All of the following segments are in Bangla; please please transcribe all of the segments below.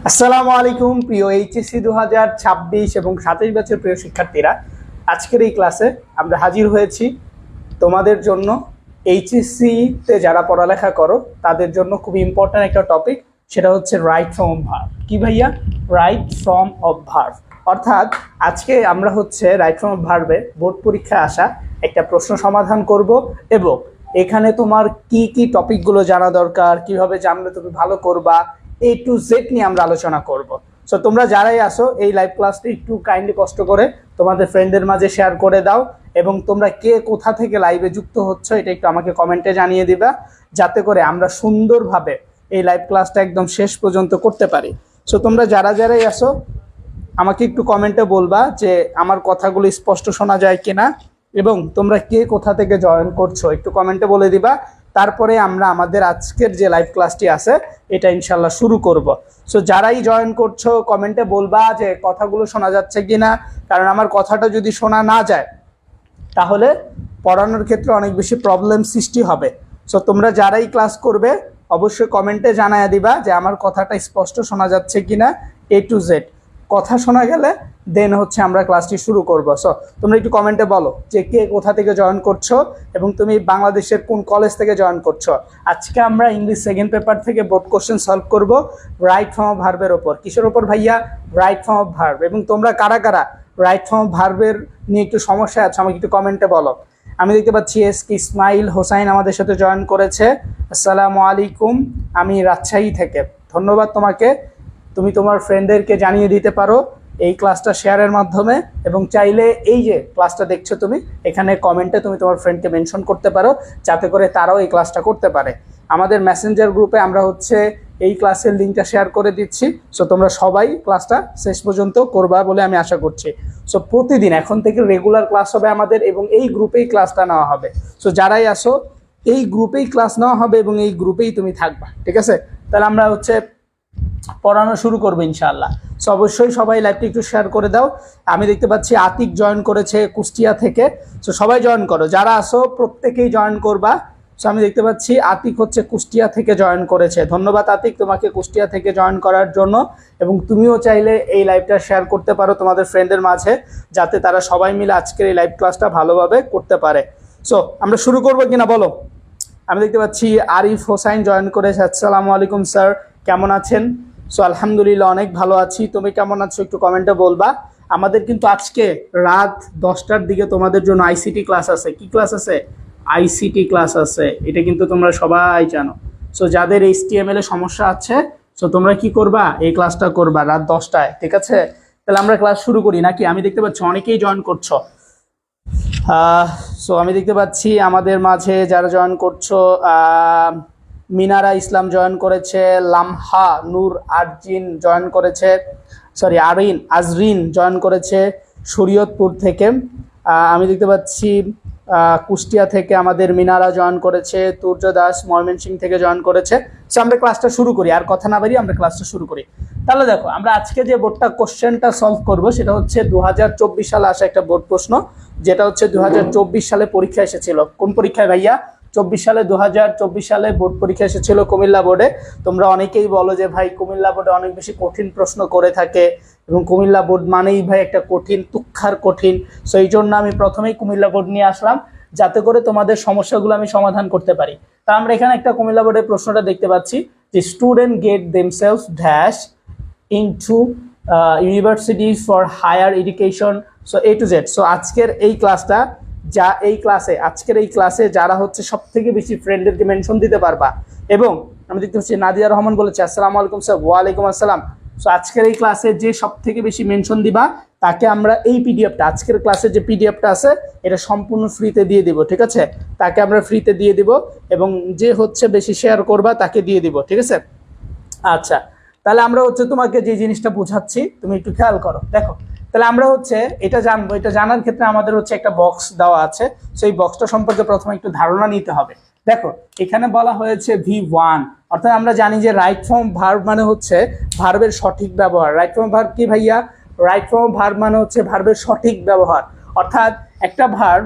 আসসালামু আলাইকুম প্রিয় এইচএসসি 2026 এবং 27 ব্যাচের প্রিয় শিক্ষার্থীরা, আজকের এই ক্লাসে আমরা হাজির হয়েছি তোমাদের জন্য। এইচএসসি-তে যারা পড়ালেখা করো তাদের জন্য খুব ইম্পর্ট্যান্ট একটা টপিক, সেটা হচ্ছে রাইট ফর্ম অফ ভার্ব। কি ভাইয়া? Right form of verb. অর্থাৎ আজকে আমরা হচ্ছে রাইট ফর্ম অফ ভার্বে বোর্ড পরীক্ষায় আসা একটা প্রশ্ন সমাধান করব এবং এখানে তোমার কি কি টপিকগুলো জানা দরকার, কিভাবে জানলে তুমি ভালো করবা, A to Z নিয়ে আমরা আলোচনা করব। সো তোমরা যারাই আসো এই লাইভ ক্লাসটি একটু কাইন্ডলি কষ্ট করে তোমাদের ফ্রেন্ডদের মাঝে শেয়ার করে দাও এবং তোমরা কে কোথা থেকে লাইভে যুক্ত হচ্ছ এটা একটু আমাকে কমেন্টে জানিয়ে দিবা, যাতে করে আমরা সুন্দরভাবে এই লাইভ ক্লাসটা একদম শেষ পর্যন্ত করতে পারি। সো তোমরা যারাই আসো আমাকে একটু কমেন্টে বলবা যে আমার কথাগুলো স্পষ্ট শোনা যায় কিনা এবং তোমরা কে কোথা থেকে জয়েন করছো একটু কমেন্টে বলে দিবা। তারপরে আমরা আমাদের আজকের যে লাইভ ক্লাসটি আছে এটা ইনশাল্লাহ শুরু করব। সো যারাই জয়েন করছো কমেন্টে বলবা যে কথাগুলো শোনা যাচ্ছে কিনা, কারণ আমার কথাটা যদি শোনা না যায় তাহলে পড়ানোর ক্ষেত্রে অনেক বেশি প্রবলেম সৃষ্টি হবে। সো তোমরা যারাই ক্লাস করবে অবশ্যই কমেন্টে জানায় দিবা যে আমার কথাটা স্পষ্ট শোনা যাচ্ছে কিনা। A to Z কথা শোনা গেলে দেন হচ্ছে আমরা ক্লাসটি শুরু করব। সো তোমরা একটু কমেন্টে বলো যে কে কোথা থেকে জয়েন করছো এবং তুমি বাংলাদেশের কোন কলেজ থেকে জয়েন করছো। আজকে আমরা ইংলিশ সেকেন্ড পেপার থেকে বোর্ড কোশ্চেন সলভ করব রাইট ফর্ম অফ ভার্বের ওপর। কিসের ওপর ভাইয়া? Right form of verb. এবং তোমরা কারা কারা রাইট ফর্ম অফ ভার্বের নিয়ে একটু সমস্যা আছে আমাকে একটু কমেন্টে বলো। আমি দেখতে পাচ্ছি ইসমাইল হোসাইন আমাদের সাথে জয়েন করেছে। আসসালামু আলাইকুম, আমি রাজশাহী থেকে। ধন্যবাদ তোমাকে। তুমি তোমার ফ্রেন্ডদেরকে জানিয়ে দিতে পারো এই ক্লাসটা শেয়ারের মাধ্যমে, এবং চাইলে এই যে ক্লাসটা দেখছো তুমি এখানে কমেন্টে তুমি তোমার ফ্রেন্ডকে মেনশন করতে পারো, যাতে করে তারাও এই ক্লাসটা করতে পারে। আমাদের মেসেঞ্জার গ্রুপে আমরা হচ্ছে এই ক্লাসের লিঙ্কটা শেয়ার করে দিচ্ছি। সো তোমরা সবাই ক্লাসটা শেষ পর্যন্ত করবা বলে আমি আশা করছি। সো প্রতিদিন এখন থেকে রেগুলার ক্লাস হবে আমাদের এবং এই গ্রুপেই ক্লাসটা নেওয়া হবে। সো যারাই আসো এই গ্রুপেই ক্লাস নেওয়া হবে এবং এই গ্রুপেই তুমি থাকবা, ঠিক আছে? তাহলে আমরা হচ্ছে পড়ানো শুরু করবো ইনশাআল্লাহ। সো অবশ্যই সবাই লাইভটি একটু শেয়ার করে দাও। আমি দেখতে পাচ্ছি আতিক জয়েন করেছে কুষ্টিয়া থেকে। সো সবাই জয়েন করো, যারা আসো প্রত্যেকেই জয়েন করবা। সো আমি দেখতে পাচ্ছি আতিক হচ্ছে কুষ্টিয়া থেকে জয়েন করেছে। ধন্যবাদ আতিক তোমাকে কুষ্টিয়া থেকে জয়েন করার জন্য। এবং তুমিও চাইলে এই লাইভটা শেয়ার করতে পারো তোমাদের ফ্রেন্ডের মাঝে, যাতে তারা সবাই মিলে আজকের এই লাইভ ক্লাসটা ভালোভাবে করতে পারে। সো আমরা শুরু করবো কিনা বলো? আমি দেখতে পাচ্ছি আরিফ হোসাইন জয়েন করেছে। আসসালামু আলাইকুম স্যার, কেমন আছেন? সো আলহামদুলিল্লাহ অনেক ভালো আছি। তুমি কেমন আছো একটু কমেন্টে বলবা। আমাদের কিন্তু আজকে রাত 10টার দিকে তোমাদের জন্য আইসিটি ক্লাস আছে। কি ক্লাস আছে? আইসিটি ক্লাস আছে। এটা কিন্তু তোমরা সবাই জানো। সো যাদের HTML এ সমস্যা আছে, সো তোমরা কি করবা? এই ক্লাসটা করবা রাত 10টায়, ঠিক আছে? তাহলে আমরা ক্লাস শুরু করি নাকি? আমি দেখতে পাচ্ছি অনেকেই জয়েন করছো। সো আমি দেখতে পাচ্ছি আমাদের মাঝে যারা জয়েন করছো, মিনারা ইসলাম জয়েন করেছে, লামহা নূর আরজিন জয়েন করেছে, আজরিন জয়েন করেছে শরীয়তপুর থেকে। আমি দেখতে পাচ্ছি কুষ্টিয়া থেকে আমাদের মিনারা জয়েন করেছে, তুর্য দাস ময়মনসিংহ থেকে জয়েন করেছে। সো আমরা ক্লাসটা শুরু করি, আর কথা না বাড়িয়ে আমরা ক্লাসটা শুরু করি। তাহলে দেখো আমরা আজকে যে বোর্ডটা কোশ্চেনটা সলভ করব সেটা হচ্ছে 2024 সালে আসা একটা বোর্ড প্রশ্ন, যেটা হচ্ছে 2024 সালে পরীক্ষা এসেছিল। কোন পরীক্ষায় ভাইয়া? 2024 সালে বোর্ড পরীক্ষা এসেছিল কুমিল্লা বোর্ডে। তোমরা অনেকেই বলো যে ভাই কুমিল্লা বোর্ডে অনেক বেশি কঠিন প্রশ্ন করে থাকে এবং কুমিল্লা বোর্ড মানেই ভাই একটা কঠিন, তুক্ষার কঠিন। সো এই জন্য আমি প্রথমেই কুমিল্লা বোর্ড নিয়ে আসলাম, যাতে করে তোমাদের সমস্যাগুলো আমি সমাধান করতে পারি। তা আমরা এখানে একটা কুমিল্লা বোর্ডের প্রশ্নটা দেখতে পাচ্ছি যে student get themselves dash into university for higher education. So A to Z। So আজকের এই ক্লাসটা আজকের এই ক্লাসে যারা হচ্ছে সব থেকে বেশি ফ্রেন্ডদেরকে মেনশন দিতে পারবা। এবং আমি দেখতে পাচ্ছি নাদিয়া রহমান বলেছে আসসালামু আলাইকুম স্যার। ওয়ালাইকুম আসসালাম। সো আজকের এই ক্লাসে যে সব থেকে বেশি মেনশন দিবা তাকে আমরা এই পিডিএফটা, আজকের ক্লাসের যে পিডিএফটা আছে এটা সম্পূর্ণ ফ্রিতে দিয়ে দিব, ঠিক আছে? তাকে আমরা ফ্রিতে দিয়ে দিব এবং যে হচ্ছে বেশি শেয়ার করবা তাকে দিয়ে দিব, ঠিক আছে? আচ্ছা, তাহলে আমরা হচ্ছে তোমাকে যে জিনিসটা বোঝাচ্ছি তুমি একটু খেয়াল করো। দেখো, তাহলে আমরা হচ্ছে এটা জানবো। এটা জানার ক্ষেত্রে আমাদের হচ্ছে একটা বক্স দেওয়া আছে। সেই বক্সটা সম্পর্কে প্রথমে একটু ধারণা নিতে হবে। দেখো এখানে বলা হয়েছে V1, অর্থাৎ আমরা জানি যে রাইট ফর্ম ভার্ব মানে হচ্ছে ভার্বের সঠিক ব্যবহার। রাইট ফর্ম ভার্ব কি ভাইয়া? রাইট ফর্ম ভার্ব মানে হচ্ছে ভার্বের সঠিক ব্যবহার। অর্থাৎ একটা ভার্ব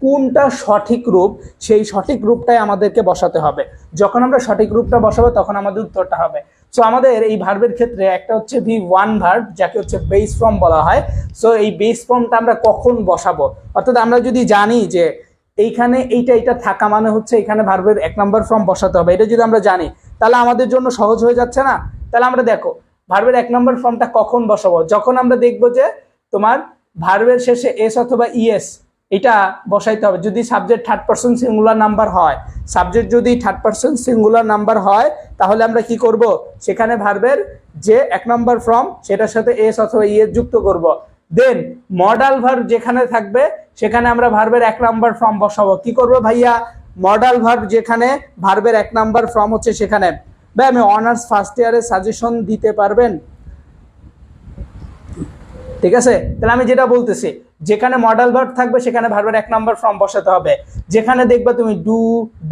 কোনটা সঠিক রূপ সেই সঠিক রূপটাই আমাদেরকে বসাতে হবে। যখন আমরা সঠিক রূপটা বসাবো তখন আমাদের উত্তরটা হবে। সো আমাদের এই ভার্বের ক্ষেত্রে একটা হচ্ছে V1 ভার্ব, যাকে হচ্ছে বেস ফর্ম বলা হয়। সো এই বেস ফর্মটা আমরা কখন বসাবো, অর্থাৎ আমরা যদি জানি যে এইখানে এইটা থাকা মানে হচ্ছে এখানে ভার্বের 1 নম্বর ফর্ম বসাতে হবে, এটা যদি আমরা জানি তাহলে আমাদের জন্য সহজ হয়ে যাচ্ছে না। তাহলে আমরা দেখো ভার্বের 1 নম্বর ফর্মটা কখন বসাবো, যখন আমরা দেখবো যে তোমার ভার্বের শেষে এস অথবা ইএস এটা বসাইতে হবে। যদি subject third person singular number হয়, সাবজেক্ট যদি থার্ড পারসন সিঙ্গুলার নাম্বার হয়, তাহলে আমরা কি করব, সেখানে ভার্বের যে 1 নম্বর ফর্ম সেটার সাথে এস অথবা ইএস যুক্ত করব। দেন মডাল ভার্ব যেখানে থাকবে সেখানে আমরা ভার্বের 1 নম্বর ফর্ম বসাবো। কি করব ভাইয়া, মডাল ভার্ব যেখানে ভার্বের 1 নম্বর ফর্ম হচ্ছে সেখানে। ভাই আমি অনার্স ফার্স্ট ইয়ারে সাজেশন দিতে পারবেন? ঠিক আছে, তাহলে আমি যেটা বলতেছি, যেখানে মডাল ভার্ব থাকবে সেখানে ভার্বের 1 নম্বর ফর্ম বসাতে হবে। যেখানে দেখবা তুমি ডু,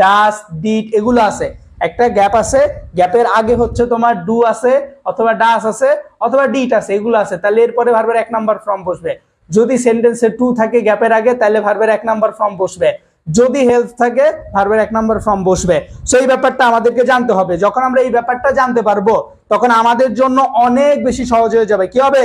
ডাস, ডিড এগুলো আছে, একটা গ্যাপ আছে, গ্যাপের আগে হচ্ছে তোমার ডু আছে অথবা ডাস আছে অথবা ডিড আছে, এগুলো আছে, তাহলে এরপরে ভার্বের 1 নম্বর ফর্ম বসবে। যদি সেন্টেন্সে টু থাকে গ্যাপের আগে, তাহলে ভার্বের 1 নম্বর ফর্ম বসবে। যদি হেল্প থাকে ভার্বের 1 নম্বর ফর্ম বসবে। সো এই ব্যাপারটা আমাদেরকে জানতে হবে। যখন আমরা এই ব্যাপারটা জানতে পারবো তখন আমাদের জন্য অনেক বেশি সহজ হয়ে যাবে। কি হবে,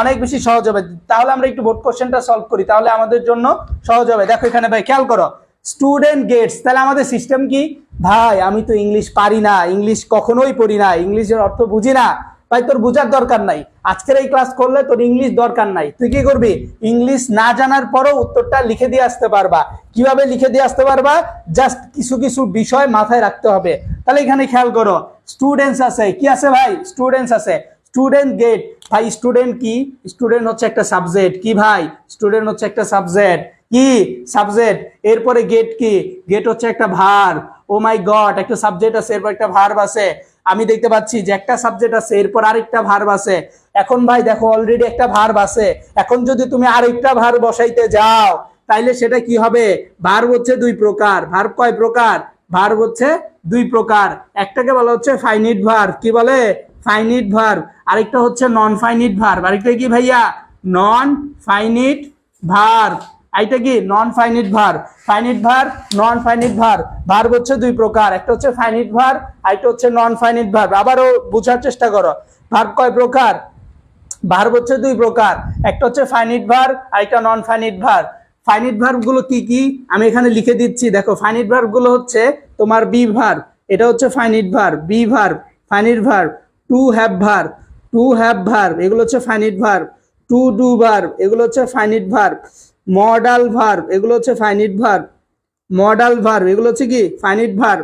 অনেক বেশি সহজ হবে। তাহলে আমরা একটু বোর্ড কোশ্চেনটা সলভ করি, তাহলে আমাদের জন্য সহজ হবে। দেখো এখানে ভাই খেয়াল করো, স্টুডেন্ট গেটস, তাহলে আমাদের সিস্টেম কি ভাই, আমি তো ইংলিশ পারি না, ইংলিশ কখনোই পড়ি না, ইংলিশের অর্থ বুঝি না। ভাই তোর বুঝার দরকার নাই, আজকের এই ক্লাস করলে তোর ইংলিশ দরকার নাই। তুই কি করবি, ইংলিশ না জানার পরও উত্তরটা লিখে দিয়ে আসতে পারবা। কিভাবে লিখে দিয়ে আসতে পারবা, জাস্ট কিছু কিছু বিষয় মাথায় রাখতে হবে। তাহলে এখানে খেয়াল করো, স্টুডেন্টস আছে, কি আছে ভাই, স্টুডেন্টস আছে। স্টুডেন্ট গেট, ভাই স্টুডেন্ট কি, স্টুডেন্ট হচ্ছে একটা সাবজেক্ট। কি ভাই, স্টুডেন্ট হচ্ছে একটা সাবজেক্ট, কি সাবজেক্ট। এরপরে গেট কি, গেট হচ্ছে একটা ভার্ব। ও মাই গড, একটা সাবজেক্ট আছে, এরপর একটা ভার্ব আছে। আমি দেখতে পাচ্ছি যে একটা সাবজেক্ট আছে, এরপর আরেকটা ভার্ব আছে। এখন ভাই দেখো অলরেডি একটা ভার্ব আছে, এখন যদি তুমি আরেকটা ভার্ব বসাইতে যাও তাইলে সেটা কি হবে, ভার্ব হচ্ছে 2 প্রকার। ভার্ব কয় প্রকার, ভার্ব হচ্ছে 2 প্রকার। একটাকে বলা হচ্ছে ফাইনিট ভার্ব, কি বলে, ফাইনিট ভার্ব। আরেকটা হচ্ছে নন ফাইনিট ভার্ব। আরেকটা কি ভাইয়া, নন ফাইনিট ভার্ব। এইটা কি, non finite verb. Finite verb, non finite verb. Verb হচ্ছে 2 প্রকার, একটা হচ্ছে ফাইনিট ভার্ব, আরেকটা হচ্ছে নন ফাইনিট ভার্ব। আবারও বোঝার চেষ্টা করো, ভার্ব কয় প্রকার, ভার্ব হচ্ছে 2 প্রকার, একটা হচ্ছে ফাইনিট ভার্ব আর একটা non finite verb. Finite verb গুলো কি কি আমি এখানে লিখে দিচ্ছি। দেখো ফাইনিট ভার্ব গুলো হচ্ছে তোমার বি ভার্ব, এটা হচ্ছে finite verb, be verb finite verb. To have verb, to have verb এগুলো হচ্ছে finite verb. To do verb এগুলো হচ্ছে ফাইনিট ভার্ব। মডাল ভার্ব এগুলো হচ্ছে ফাইনিট ভার্ব, মডাল ভার্ব এগুলো হচ্ছে কি ফাইনিট ভার্ব।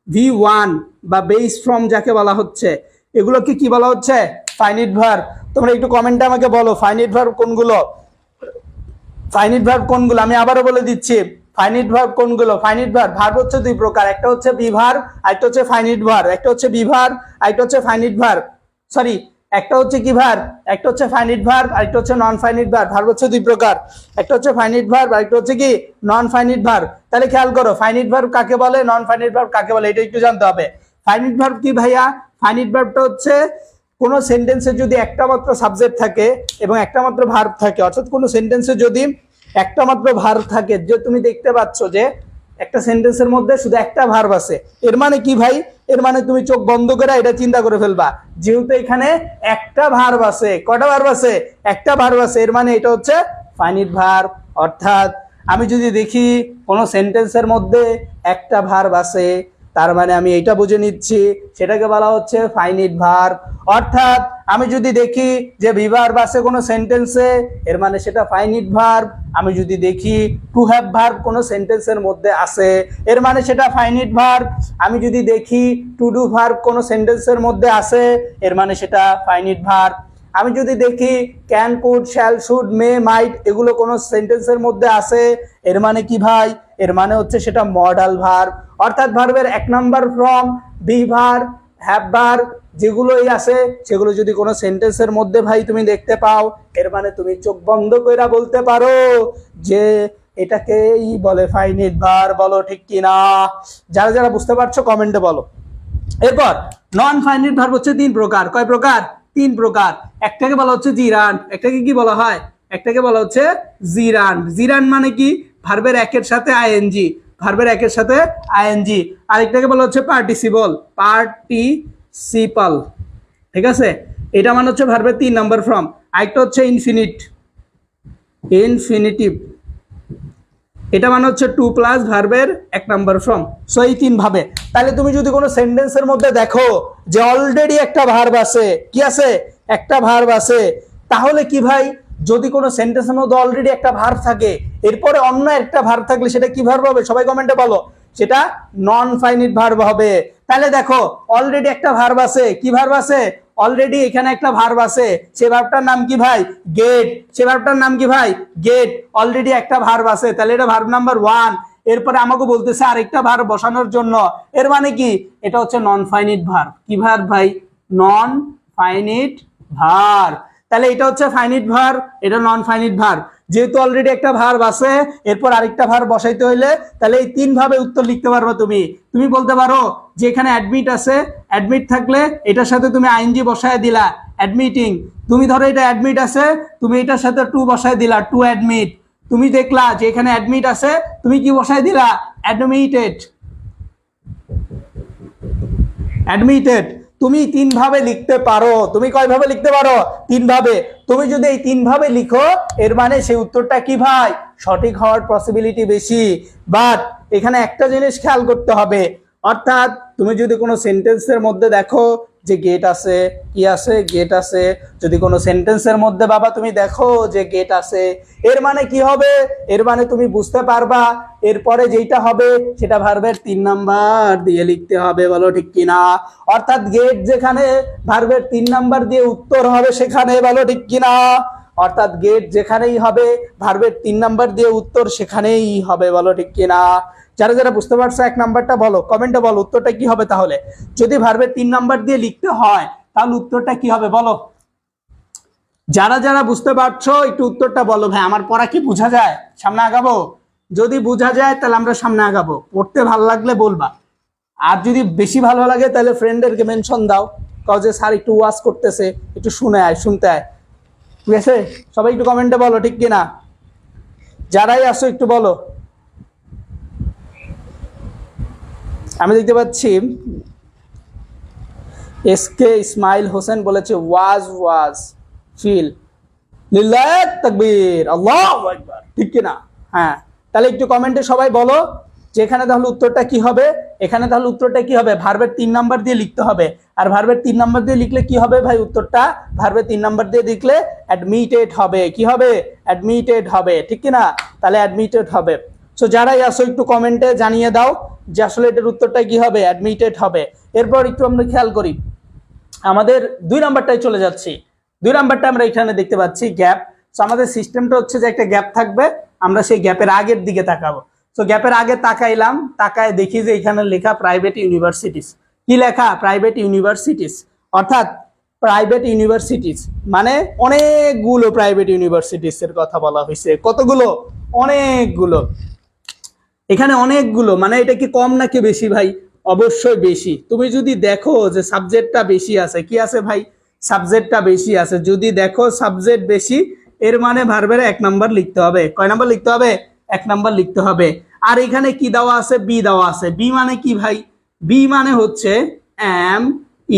V1 বা বেস ফর্ম যাকে বলা হচ্ছে, এগুলোকে কি বলা হচ্ছে, ফাইনিট ভার্ব। তোমরা একটু কমেন্টে আমাকে বলো ফাইনিট ভার্ব কোনগুলো, ফাইনিট ভার্ব কোনগুলো। আমি আবারও বলে দিচ্ছি ফাইনিট ভার্ব কোনগুলো। ফাইনিট ভার্ব, ভার্ব হচ্ছে 2 প্রকার, একটা হচ্ছে বি ভার্ব আরেকটা হচ্ছে ফাইনিট ভার্ব। একটা হচ্ছে বি ভার্ব আরেকটা হচ্ছে ফাইনিট ভার্ব, সরি একটা হচ্ছে কি ভার্ব, একটা হচ্ছে ফাইনিট ভার্ব আরেকটা হচ্ছে নন ফাইনিট ভার্ব। ভার্ব হচ্ছে 2 প্রকার, একটা হচ্ছে ফাইনিট ভার্ব আরেকটা হচ্ছে কি নন ফাইনিট ভার্ব। তাহলে খেয়াল করো ফাইনিট ভার্ব কাকে বলে, নন ফাইনিট ভার্ব কাকে বলে, এটা একটু জানতে হবে। ফাইনিট ভার্ব কি ভাইয়া, ফাইনিট ভার্বটা হচ্ছে কোনো সেন্টেন্সে যদি একটা মাত্র সাবজেক্ট থাকে এবং একটা মাত্র ভার্ব থাকে, অর্থাৎ কোনো সেন্টেন্সে যদি একটা মাত্র ভার্ব থাকে, যে তুমি দেখতে পাচ্ছ যে একটা সেন্টেন্সের মধ্যে শুধু একটা ভার্ব আছে, এর মানে কি ভাই, এর মানে তুমি চোখ বন্ধ করে এটা চিন্তা করে ফেলবা, যেহেতু এখানে একটা ভার্ব আছে, কটা ভার্ব আছে, একটা ভার্ব আছে, এর মানে এটা হচ্ছে ফাইনিট ভার্ব। অর্থাৎ আমি যদি দেখি কোনো সেন্টেন্সের মধ্যে একটা ভার্ব আছে, তার মানে আমি এটা বুঝে নিচ্ছি সেটাকে বলা হচ্ছে ফাইনিট ভার্ব। অর্থাৎ আমি যদি দেখি যে বি ভার্ব আছে কোনো সেন্টেন্সে, এর মানে সেটা ফাইনিট ভার্ব। আমি যদি দেখি টু হ্যাভ ভার্ব কোনো সেন্টেন্সের মধ্যে আছে, এর মানে সেটা ফাইনিট ভার্ব। আমি যদি দেখি টু ডু ভার্ব কোনো সেন্টেন্সের মধ্যে আছে, এর মানে সেটা ফাইনিট ভার্ব। আমি যদি দেখি ক্যান, কুড, শ্যাল, শুড, মে, মাইট এগুলো কোনো সেন্টেন্সের মধ্যে আছে, এর মানে কি ভাই, এর মানে হচ্ছে সেটা মডাল ভার্ব। অর্থাৎ ভার্বের 1 number form be verb, have verb যেগুলোই আছে সেগুলো যদি কোনো সেন্টেন্সের মধ্যে ভাই তুমি দেখতে পাও, এর মানে তুমি চোখ বন্ধ কইরা বলতে পারো যে এটাকেই বলে ফাইনিট ভার্ব। বলো ঠিক কিনা, যারা যারা বুঝতে পারছো কমেন্টে বলো। এরপর নন ফাইনিট ভার্ব হচ্ছে 3 প্রকার। কয় প্রকার, 3 প্রকার। একটাকে বলা হচ্ছে জিরান্ড, একটাকে কি বলা হয়, একটাকে বলা হচ্ছে জিরান্ড। জিরান্ড মানে কি, ভার্বের 1 সাথে আইএনজি, ভার্বের 1 সাথে আইএনজি। আরেকটাকে বলা হচ্ছে পার্টিসিপল, পার্টিসিপাল, ঠিক আছে, এটা মানে হচ্ছে ভার্বের 3 নাম্বার ফর্ম। আরেকটা হচ্ছে ইনফিনিটিভ, এটা মানে হচ্ছে 2 প্লাস ভার্বের 1 নাম্বার ফর্ম। সো এই 3 ভাবে। তাহলে তুমি যদি কোনো সেন্টেন্সের মধ্যে দেখো যে অলরেডি একটা ভার্ব আছে, কি আছে, একটা ভার্ব আছে, তাহলে কি ভাই, যদি কোনো সেন্টেন্সের মধ্যে অলরেডি একটা ভার্ব থাকে, এরপরে অন্য একটা ভার্ব থাকলে সেটা কি ভার্ব হবে? সবাই কমেন্টে বলো। সেটা নন ফাইনিট ভার্ব হবে। তাহলে দেখো অলরেডি একটা ভার্ব আছে, কি ভার্ব আছে? অলরেডি এখানে একটা ভার্ব আছে, সে ভার্বটার নাম কি ভাই? গেট। সে ভার্বটার নাম কি ভাই? গেট। অলরেডি একটা ভার্ব আছে, তাহলে এটা ভার্ব নাম্বার 1। এরপরে আমাকে বলতেছে আরেকটা ভার্ব বসানোর জন্য, এর মানে কি? এটা হচ্ছে নন ফাইনিট ভার্ব। কি ভার্ব ভাই? Non finite verb. তাহলে এটা হচ্ছে ফাইনিট ভার্ব, এটা নন ফাইনিট ভার্ব। যেহেতু অলরেডি একটা ভার্ব আছে, এরপর আরেকটা ভার্ব বসাইতে হইলে তাহলে এই 3 ভাবে উত্তর লিখতে পারবে। তুমি বলতে পারো যে এখানে অ্যাডমিট আছে, অ্যাডমিট থাকলে এটার সাথে তুমি আইএনজি বসায় দিলা, অ্যাডমিটিং। তুমি ধরো এটা অ্যাডমিট আছে, তুমি এটার সাথে টু বসায় দিলা, টু অ্যাডমিট। তুমি দেখলা যে এখানে অ্যাডমিট আছে, তুমি কি বসায় দিলা? অ্যাডমিটেড। অ্যাডমিটেড। তুমি 3 ভাবে লিখতে পারো। তুমি কয় ভাবে লিখতে পারো? 3 ভাবে। তুমি যদি এই 3 ভাবে লিখো, এর মানে সেই উত্তরটা কি ভাই? সঠিক হওয়ার পসিবিলিটি বেশি। বাট এখানে একটা জিনিস খেয়াল করতে হবে, অর্থাৎ তুমি যদি কোনো সেন্টেন্সের মধ্যে দেখো যে গেট আছে, কি আছে? গেট আছে। যদি কোনো সেন্টেন্সের মধ্যে বাবা তুমি দেখো যে গেট আছে, এর মানে কি হবে? এর মানে তুমি বুঝতে পারবা এরপরে যেটা হবে সেটা ভার্বের 3 নাম্বার দিয়ে লিখতে হবে। বলো ঠিক কিনা? অর্থাৎ গেট যেখানে, ভার্বের 3 নাম্বার দিয়ে উত্তর হবে সেখানে। বলো ঠিক কিনা? অর্থাৎ গেট যেখানেই হবে, ভার্বের 3 নাম্বার দিয়ে উত্তর সেখানেই হবে। বলো ঠিক কিনা? যারা যারা বুঝতে পারছো 1 নাম্বারটা বলো, কমেন্টে বলো উত্তরটা কি হবে। তাহলে যদি ভার্বের 3 নাম্বার দিয়ে লিখতে হয় তাহলে উত্তরটা কি হবে বলো। যারা যারা বুঝতে পারছো একটু উত্তরটা বলো। ভাই আমার পড়া কি বোঝা যায়? সামনে আগাবো? যদি বোঝা যায় তাহলে আমরা সামনে আগাবো। পড়তে ভালো লাগলে বলবা, আর যদি বেশি ভালো লাগে তাহলে ফ্রেন্ডদেরকে মেনশন দাও, কারণ যে স্যার একটু ওয়াজ করতেছে, একটু শুনতে আয়। ঠিক আছে, সবাই একটু কমেন্টে বলো ঠিক কিনা। যারাই আসো একটু বলো। আমি দেখতে পাচ্ছি এসকে ইসমাইল হোসেন বলেছে ওয়াজ ফিল। লিল্লাহ তাকবীর, আল্লাহু আকবার। ঠিক কিনা? হ্যাঁ, তাহলে একটু কমেন্টে সবাই বলো যে এখানে তাহলে উত্তরটা কি হবে। এখানে তাহলে উত্তরটা কি হবে? ভার্বের 3 নাম্বার দিয়ে লিখতে হবে। আর ভার্বের 3 নাম্বার দিয়ে লিখলে কি হবে ভাই? উত্তরটা ভার্বের 3 নাম্বার দিয়ে লিখলে অ্যাডমিটেড হবে। কি হবে? অ্যাডমিটেড হবে। ঠিক কিনা? তাহলে অ্যাডমিটেড হবে। সো যারাই আসো একটু কমেন্টে জানিয়ে দাও যে আসলে এটার উত্তরটা কি হবে? অ্যাডমিটেড হবে। এরপর একটু আমরা খেয়াল করি, আমাদের 2 নাম্বারটাই চলে যাচ্ছি। 2 নাম্বারটা আমরা এখানে দেখতে পাচ্ছি গ্যাপ। সো আমাদের সিস্টেমটা হচ্ছে যে একটা গ্যাপ থাকবে, আমরা সেই গ্যাপের আগের দিকে তাকাবো। সো গ্যাপের আগে তাকাইলাম, তাকায় দেখি যে এখানে লেখা প্রাইভেট ইউনিভার্সিটিস। কি লেখা? Private universities. অর্থাৎ প্রাইভেট ইউনিভার্সিটিস মানে অনেকগুলো প্রাইভেট ইউনিভার্সিটিস এর কথা বলা হয়েছে। কতগুলো? অনেকগুলো। এখানে অনেকগুলো মানে এটা কি কম নাকি বেশি ভাই? অবশ্যই বেশি। তুমি যদি দেখো যে সাবজেক্টটা বেশি আছে, কি আছে ভাই? সাবজেক্টটা বেশি আছে। যদি দেখো সাবজেক্ট বেশি, এর মানে ভার্বের 1 নাম্বার লিখতে হবে। কয় নাম্বার লিখতে হবে? 1 নাম্বার লিখতে হবে। আর এখানে কি দেওয়া আছে? বি দেওয়া আছে। বি মানে কি ভাই? বি মানে হচ্ছে এম,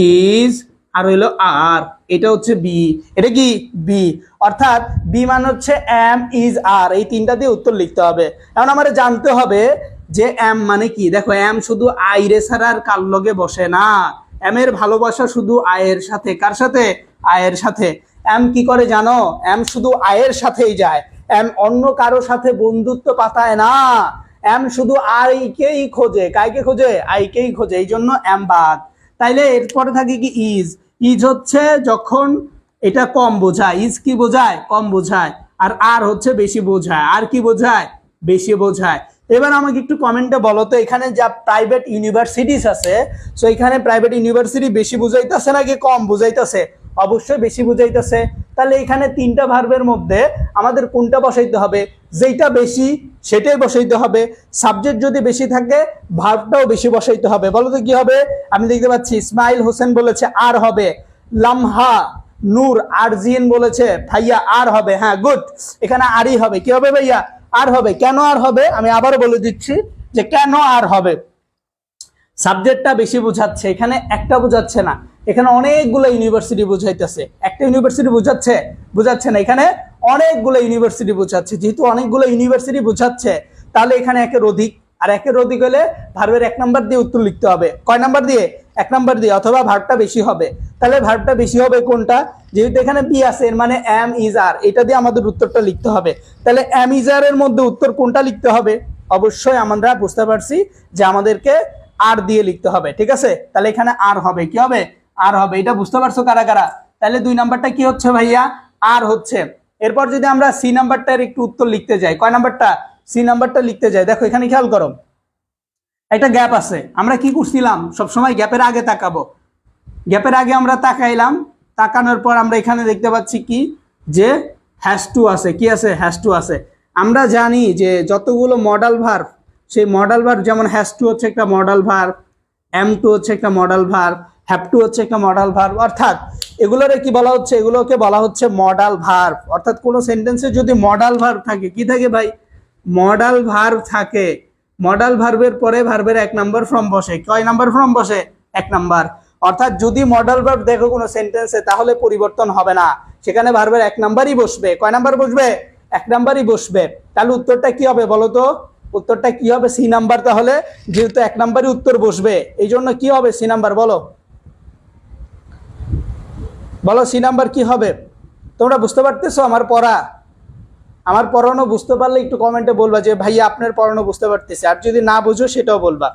ইজ আর হইলো আর। এটা হচ্ছে বি। এটা কি? বি। অর্থাৎ বি মানে হচ্ছে এম, ইজ, আর। এই 3টা দিয়ে উত্তর লিখতে হবে। এখন আমাদের জানতে হবে যে এম মানে কি। দেখো এম শুধু আইরে ছাড়া আর কার লগে বসে না। এম এর ভালোবাসা শুধু আয়ের সাথে। কার সাথে? আয়ের সাথে। এম কি করে জানো? এম শুধু আয়ের সাথেই যায়। এম অন্য কারো সাথে বন্ধুত্ব পাতায় না। এম শুধু আইকেই খোঁজে। কাইকে খোঁজে? আইকেই খোঁজে। এই জন্য এম বাদ। তাইলে এরপরে থাকে কি? ইজ। ইজ হচ্ছে যখন এটা কম বোঝায়। ইজ কি বোঝায়? কম বোঝায়। আর হচ্ছে বেশি বোঝায়। আর কি বোঝায়? বেশি বোঝায়। এবার আমাকে একটু কমেন্টে বলো তো, এখানে যা প্রাইভেট ইউনিভার্সিটিস আছে, সো এখানে প্রাইভেট ইউনিভার্সিটি বেশি বুঝাইতেছে নাকি কম বুঝাইতেছে? অবশ্যই বেশি বুঝাইতেছে। তাহলে এখানে 3টা ভার্বের মধ্যে আমাদের কোনটা বসাইতে হবে? যেটা বেশি সেটাই বসাইতে হবে। সাবজেক্ট যদি বেশি থাকে ভার্বটাও বেশি বসাইতে হবে। বলো তো কি হবে? আমি দেখতে পাচ্ছি ইসমাইল হোসেন বলেছে আর হবে। লামহা নূর আরজিন বলেছে ভাইয়া আর হবে। হ্যাঁ, গুড। এখানে আরই হবে। কি হবে ভাইয়া? আর হবে। কেন আর হবে? আমি আবারও বলে দিচ্ছি যে কেন আর হবে। সাবজেক্টটা বেশি বোঝাচ্ছে, এখানে একটা বোঝাচ্ছে না। এখানে অনেকগুলো ইউনিভার্সিটি বোঝাইতেছে, একটা ইউনিভার্সিটি বোঝাচ্ছে না, এখানে অনেকগুলো ইউনিভার্সিটি বোঝাচ্ছে। যেহেতু অনেকগুলো ইউনিভার্সিটি বোঝাচ্ছে তাহলে এখানে একের অধিক, আর একের অধিক হলে ভার্বের 1 নাম্বার দিয়ে উত্তর লিখতে হবে। কয় নাম্বার দিয়ে? 1 নাম্বার দিয়ে, অথবা ভার্বটা বেশি হবে। তাহলে ভার্বটা বেশি হবে কোনটা? যেহেতু এখানে বি আছে, এর মানে এম ইজ আর, এটা দিয়ে আমাদের উত্তরটা লিখতে হবে। তাহলে এম ইজ আর এর মধ্যে উত্তর কোনটা লিখতে হবে? অবশ্যই আমরা বুঝতে পারছি যে আমাদেরকে আর দিয়ে লিখতে হবে, ঠিক আছে? তাহলে এখানে আর হবে, কি হবে? আর হবে। এটা বুঝতে পারছো কারা কারা? তাহলে 2 নাম্বারটা কি হচ্ছে ভাইয়া? আর হচ্ছে। এরপর যদি আমরা সি নাম্বারটার একটু উত্তর লিখতে যাই, কয় নাম্বারটা? সি নাম্বারটা লিখতে যাই, দেখো এখানে খেয়াল করো, একটা গ্যাপ আছে। আমরা কি করছিলাম? সবসময় গ্যাপের আগে তাকাবো। গ্যাপের আগে আমরা তাকাইলাম, তাকানোর পর আমরা এখানে দেখতে পাচ্ছি কি, যে হ্যাজ টু আছে। কি আছে? হ্যাজ টু আছে। আমরা জানি যে যতগুলো মডাল ভার্ব, সেই মডাল ভার্ব, যেমন হ্যাজ টু হচ্ছে একটা মডাল ভার্ব, এম টু হচ্ছে একটা মডাল ভার্ব, হ্যাভ টু হচ্ছে একটা মডাল ভার্ব, অর্থাৎ এগুলোরে কি বলা হচ্ছে? এগুলোকে বলা হচ্ছে মডাল ভার্ব। অর্থাৎ কোনো সেন্টেন্সে যদি মডাল ভার্ব থাকে, কি থাকে ভাই? মডাল ভার্ব থাকে। মডাল ভার্বের পরে ভার্বের 1 নাম্বার ফর্ম বসে। কয় নাম্বার ফর্ম বসে? 1 নাম্বার। অর্থাৎ যদি মডাল ভার্ব দেখো কোনো সেন্টেন্সে, তাহলে পরিবর্তন হবে না, সেখানে ভার্বের 1 নাম্বারই বসবে। কয় নাম্বার বসবে? 1 নাম্বারই বসবে। তাহলে উত্তরটা কি হবে বলো তো? উত্তরটা কি হবে? C number. তাহলে যেহেতু 1 নাম্বারই উত্তর বসবে, এই জন্য কি হবে? C number. বলো বলো, সি নাম্বার কি হবে? তোমরা বুঝতে পারতেছো আমার পড়া? আমার পড়ানো বুঝতে পারলে একটু কমেন্টে বলবা যে ভাইয়া আপনার পড়ানো বুঝতে পারতেছে, আর যদি না বুঝো সেটাও বলবা।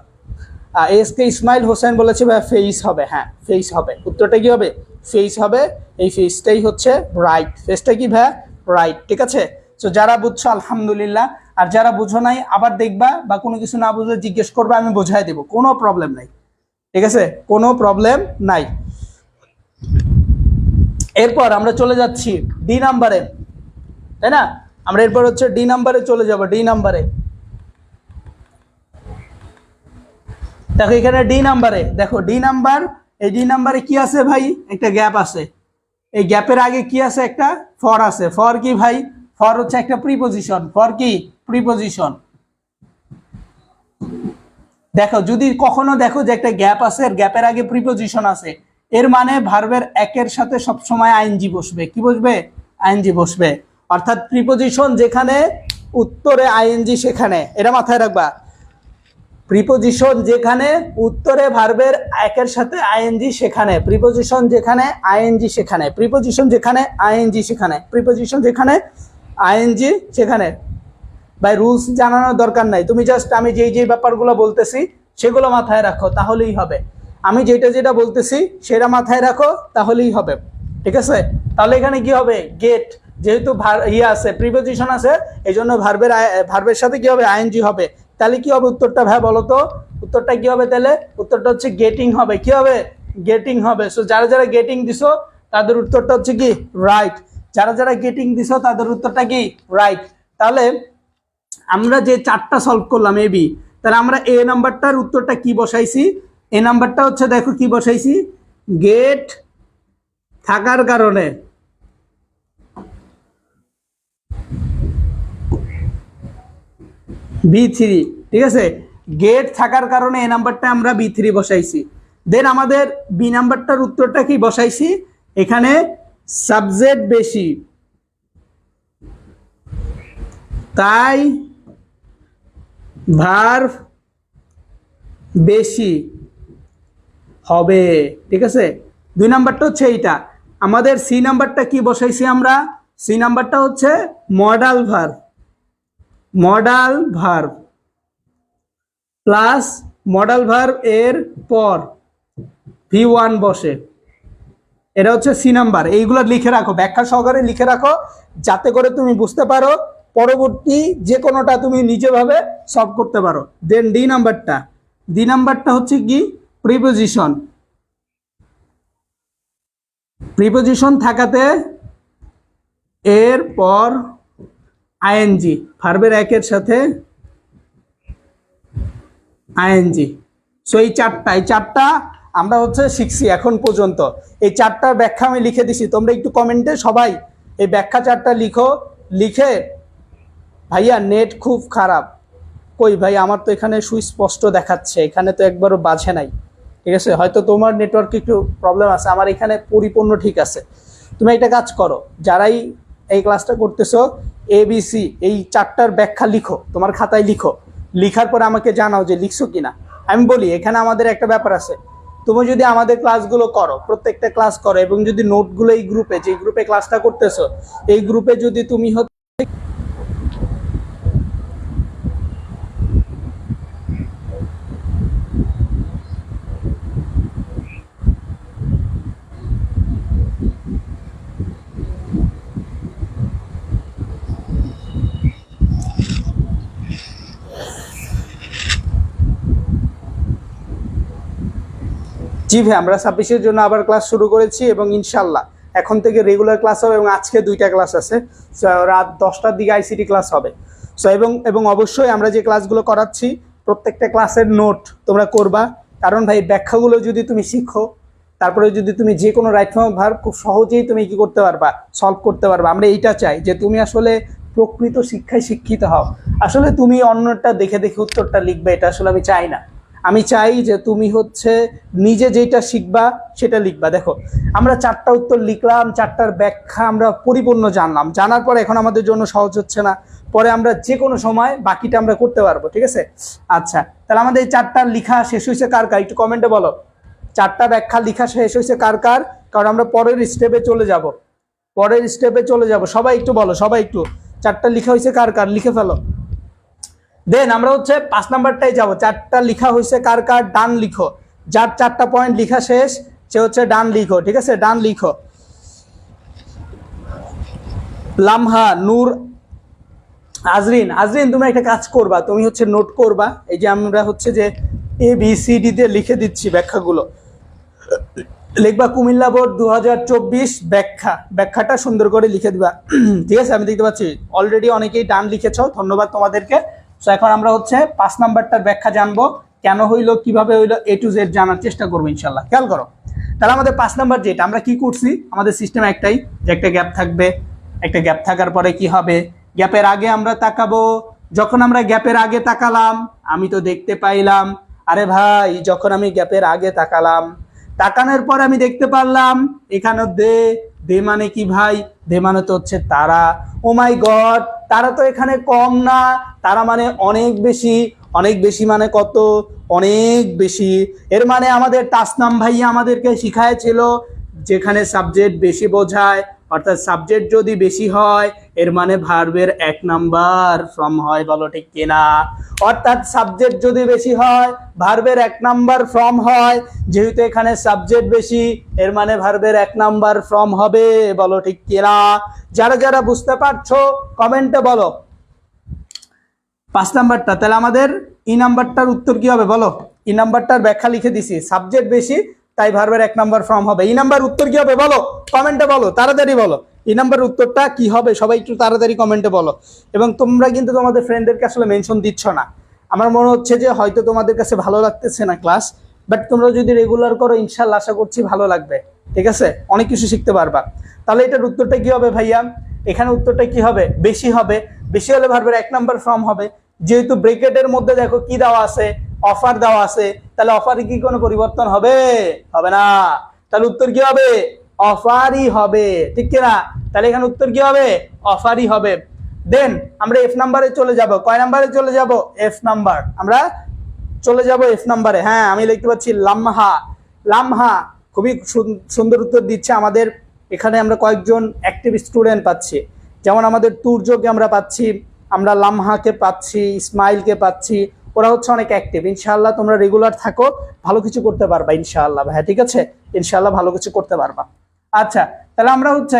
এস কে ইসমাইল হোসেন বলেছে ভাই ফেস হবে। হ্যাঁ, ফেস হবে। উত্তরটা কি হবে? ফেস হবে। এই ফেসটাই হচ্ছে রাইট। ফেসটা কি ভাই? রাইট, ঠিক আছে? তো যারা বুঝছো আলহামদুলিল্লাহ, আর যারা বুঝো নাই আবার দেখবা, বা কোনো কিছু না বুঝলে জিজ্ঞেস করবা, আমি বোঝাই দেবো, কোনো প্রবলেম নাই, ঠিক আছে? কোনো প্রবলেম নাই। এরপর আমরা চলে যাচ্ছি ডি নাম্বারে, তাই না? আমরা এরপর হচ্ছে ডি নাম্বারে চলে যাব। ডি নাম্বারে দেখো, এখানে ডি নাম্বারে দেখো, ডি নাম্বার, এই ডি নাম্বারে কি আছে ভাই? একটা গ্যাপ আছে। এই গ্যাপের আগে কি আছে? একটা ফর আছে। ফর কি ভাই? ফর হচ্ছে একটা প্রিপজিশন। ফর কি? প্রিপজিশন। দেখো, যদি কখনো দেখো যে একটা গ্যাপ আছে, আর গ্যাপের আগে প্রিপজিশন আছে, এর মানে ভার্বের 1 এর সাথে সবসময় আইএনজি বসবে। কি বসবে? আইএনজি বসবে। অর্থাৎ প্রিপজিশন যেখানে, উত্তরে আইএনজি সেখানে, এটা মাথায় রাখবা। প্রিপজিশন যেখানে, উত্তরে ভার্বের 1 এর সাথে আইএনজি সেখানে। প্রিপজিশন যেখানে, আইএনজি সেখানে। প্রিপজিশন যেখানে, আইএনজি সেখানে। প্রিপজিশন যেখানে, আইএনজি সেখানে। ভাই রুলস জানানোর দরকার নাই, তুমি জাস্ট আমি যেই ব্যাপারগুলো বলতেছি সেগুলো মাথায় রাখো, তাহলেই হবে। আমি যেটা বলতেছি সেটা মাথায় রাখো, তাহলেই হবে, ঠিক আছে? তাহলে এখানে কি হবে? গেট, যেহেতু আছে, প্রিপজিশন আছে, এই জন্য ভার্বের সাথে কি হবে? আইএনজি হবে। তাহলে কি হবে উত্তরটা ভাই বলো তো? উত্তরটা কি হবে তাহলে? উত্তরটা হচ্ছে গেটিং হবে। কি হবে? গেটিং হবে। সো যারা যারা গেটিং দিছো তাদের উত্তরটা হচ্ছে কি? রাইট। যারা যারা গেটিং দিছো তাদের উত্তরটা কি? রাইট। তাহলে আমরা যে 4টা সলভ করলাম এ বি, তাহলে আমরা এ নাম্বারটার উত্তরটা কি বসাইছি? এ নাম্বারটা হচ্ছে দেখো কি বসাইছি, গেট থাকার কারণে B3, ঠিক আছে? গেট থাকার কারণে এ নাম্বারটা আমরা B3 বসাইছি। দেন আমাদের বি নাম্বারটার উত্তরটা কি বসাইছি? এখানে সাবজেক্ট বেশি, তাই ভার্ব বেশি হবে, ঠিক আছে? 2 নাম্বারটা হচ্ছে এইটা। আমাদের সি নাম্বারটা কি বসাইছি আমরা? সি নাম্বারটা হচ্ছে modal verb. Modal verb plus modal verb এর পর V1 বসে, এটা হচ্ছে সি নাম্বার। এইগুলো লিখে রাখো, ব্যাখ্যা সহকারে লিখে রাখো, যাতে করে তুমি বুঝতে পারো, পরবর্তী যে কোনোটা তুমি নিজেভাবে সলভ করতে পারো। দেন ডি নাম্বারটা হচ্ছে কি? প্রিপোজিশন। প্রিপোজিশন থাকাতে এর পর আইএনজি, ভার্বের 1 এর সাথে আইএনজি। সো এই চারটা আমরা হচ্ছে শিখছি এখন পর্যন্ত। এই 4টার ব্যাখ্যা আমি লিখে দিছি, তোমরা একটু কমেন্টে সবাই এই ব্যাখ্যা 4টা লিখো। লিখে ভাইয়া নেট খুব খারাপ, কই ভাই? আমার তো এখানে সুস্পষ্ট দেখাচ্ছে, এখানে তো একবারও বাজে নাই। ঠিক আছে, হয়তো তোমার নেটওয়ার্কে একটু প্রবলেম আছে, আমার এখানে পরিপূর্ণ ঠিক আছে। তুমি একটা কাজ করো, যারাই এই ক্লাসটা করতেছো ABC এই 4টার ব্যাখ্যা লিখো, তোমার খাতায় লিখো, লিখার পরে আমাকে জানাও যে লিখছো কিনা। আমি বলি এখানে আমাদের একটা ব্যাপার আছে, তুমি যদি আমাদের ক্লাসগুলো করো, প্রত্যেকটা ক্লাস করো, এবং যদি নোটগুলো এই গ্রুপে, যে গ্রুপে ক্লাসটা করতেছো এই গ্রুপে যদি তুমি জি ভাই, আমরা 26-এর জন্য আবার ক্লাস শুরু করেছি এবং ইনশাল্লাহ এখন থেকে রেগুলার ক্লাস হবে, এবং আজকে 2টা ক্লাস আছে, রাত 10টার দিকে ICT ক্লাস হবে। সো এবং অবশ্যই আমরা যে ক্লাসগুলো করাচ্ছি প্রত্যেকটা ক্লাসের নোট তোমরা করবা, কারণ ভাই ব্যাখ্যাগুলো যদি তুমি শিখো, তারপরে যদি তুমি যে কোনো রাইট ফর্ম ভার্ব খুব সহজেই তুমি কি করতে পারবা, সলভ করতে পারবা। আমরা এইটা চাই যে তুমি আসলে প্রকৃত শিক্ষায় শিক্ষিত হও। আসলে তুমি অন্যটা দেখে দেখে উত্তরটা লিখবে, এটা আসলে আমি চাই না। আমি চাই যে তুমি হচ্ছে নিজে যেটা শিখবা সেটা লিখবা। দেখো, আমরা 4টা উত্তর লিখলাম, 4টার ব্যাখ্যা আমরা পরিপূর্ণ জানলাম, জানার পরে এখন আমাদের জন্য সহজ হচ্ছে না, পরে আমরা যে কোনো সময় বাকিটা আমরা করতে পারবো, ঠিক আছে। আচ্ছা, তাহলে আমাদের এই 4টা লিখা শেষ হয়েছে কার কার, একটু কমেন্টে বলো। 4টা ব্যাখ্যা লিখা শেষ হয়েছে কার কার, কারণ আমরা পরের স্টেপে চলে যাব, পরের স্টেপে চলে যাব। সবাই একটু বলো, সবাই একটু 4টা লিখা হয়েছে কার কার, লিখে ফেলো। দেন আমরা হচ্ছে 5 নাম্বারটাই যাব। 4টা লিখা হয়েছে কার কার, ডান লিখো। যার 4টা পয়েন্ট লিখা শেষ সে হচ্ছে ডান লিখো, ঠিক আছে, ডান লিখো। লামহা, নূর, আজরিন, আজরিন তুমি একটা কাজ করবা, তুমি হচ্ছে নোট করবা, এই যে আমরা হচ্ছে যে ABCD তে লিখে দিচ্ছি ব্যাখ্যাগুলো, লিখবা কুমিল্লা বোর্ড 2024 ব্যাখ্যাটা সুন্দর করে লিখে দিবা। ঠিক আছে, আমি দেখতে পাচ্ছি অলরেডি অনেকেই ডান লিখেছো, ধন্যবাদ তোমাদেরকে। তো এখন আমরা হচ্ছে 5 নাম্বারটার ব্যাখ্যা জানবো, কেন হইলো, কিভাবে হইলো, A to Z জানার চেষ্টা করবো ইনশাল্লাহ। খেয়াল করো, তাহলে আমাদের 5 নাম্বার যেটা, আমরা কি করছি, আমাদের সিস্টেম একটাই, যে একটা গ্যাপ থাকবে, একটা গ্যাপ থাকার পরে কি হবে, গ্যাপের আগে আমরা তাকাবো। যখন আমরা গ্যাপের আগে তাকালাম, আমি তো দেখতে পাইলাম, আরে ভাই যখন আমি গ্যাপের আগে তাকালাম, তাকানোর পর আমি দেখতে পারলাম এখানে দে, দে মানে কি ভাই, দে মানে তো হচ্ছে তারা। ও মাই গড, তারা তো এখানে কম না, তারা মানে অনেক বেশি, অনেক বেশি মানে কত, অনেক বেশি। এর মানে আমাদের তাসনাম ভাইয়া আমাদেরকে শিখাইছিল, যেখানে সাবজেক্ট বেশি বোঝায়, অর্থাৎ সাবজেক্ট যদি বেশি হয় এর মানে ভার্বের 1 নাম্বার ফর্ম হয়, বলো ঠিক কিনা। অর্থাৎ সাবজেক্ট যদি বেশি হয় ভার্বের 1 নাম্বার ফর্ম হয়, যেহেতু এখানে সাবজেক্ট বেশি এর মানে ভার্বের 1 নাম্বার ফর্ম হবে, বলো ঠিক কিনা। যারা যারা বুঝতে পারছো কমেন্টে বলো। 5 নাম্বারটা, তাহলে আমাদের ই নাম্বারটার উত্তর কি হবে বলো। ই নাম্বারটার ব্যাখ্যা লিখে দিছি, সাবজেক্ট বেশি তাই ভার্বের 1 নাম্বার ফর্ম হবে। ই নাম্বার উত্তর কি হবে বলো, কমেন্টে বলো, তাড়াতাড়ি বলো। ই নাম্বার উত্তরটা কি হবে সবাই একটু তাড়াতাড়ি কমেন্টে বলো। এবং তোমরা কিন্তু তোমাদের ফ্রেন্ডদেরকে আসলে মেনশন দিচ্ছ না, আমার মনে হচ্ছে যে হয়তো তোমাদের কাছে ভালো লাগতেছে না ক্লাস, বাট তোমরা যদি রেগুলার করো ইনশাল্লাহ আশা করছি ভালো লাগবে, ঠিক আছে, অনেক কিছু শিখতে পারবা। তাহলে এটার উত্তরটা কি হবে ভাইয়া, এখানে উত্তরটা কি হবে, বেশি হবে। বেশি হলে ভার্বের 1 নাম্বার ফর্ম হবে, যেহেতু ব্রেকেটের মধ্যে দেখো কি দেওয়া আছে, অফার দেওয়া আছে, তাহলে অফারে কি কোনো পরিবর্তন হবে, হবে না। তাহলে উত্তর কি হবে, অফারই হবে, ঠিক কিনা। তাহলে এখানে উত্তর কি হবে, অফারই হবে। দেন আমরা F নাম্বারে চলে যাব, কয় নাম্বারে চলে যাব, F নাম্বার, আমরা চলে যাব F নাম্বারে। হ্যাঁ, আমি লিখতে পাচ্ছি লামহা, লামহা খুবই সুন্দর উত্তর দিচ্ছে আমাদের। এখানে আমরা কয়েকজন অ্যাক্টিভ স্টুডেন্ট পাচ্ছি, যেমন আমাদের তুর্যকে আমরা পাচ্ছি, আমরা লামহাকে পাচ্ছি, ইসমাইলকে পাচ্ছি, ওরা হচ্ছে অনেক অ্যাক্টিভ। ইনশাআল্লাহ তোমরা রেগুলার থাকো, ভালো কিছু করতে পারবা ইনশাআল্লাহ। হ্যাঁ ঠিক আছে, ইনশাআল্লাহ ভালো কিছু করতে পারবা। আচ্ছা, তাহলে আমরা হচ্ছে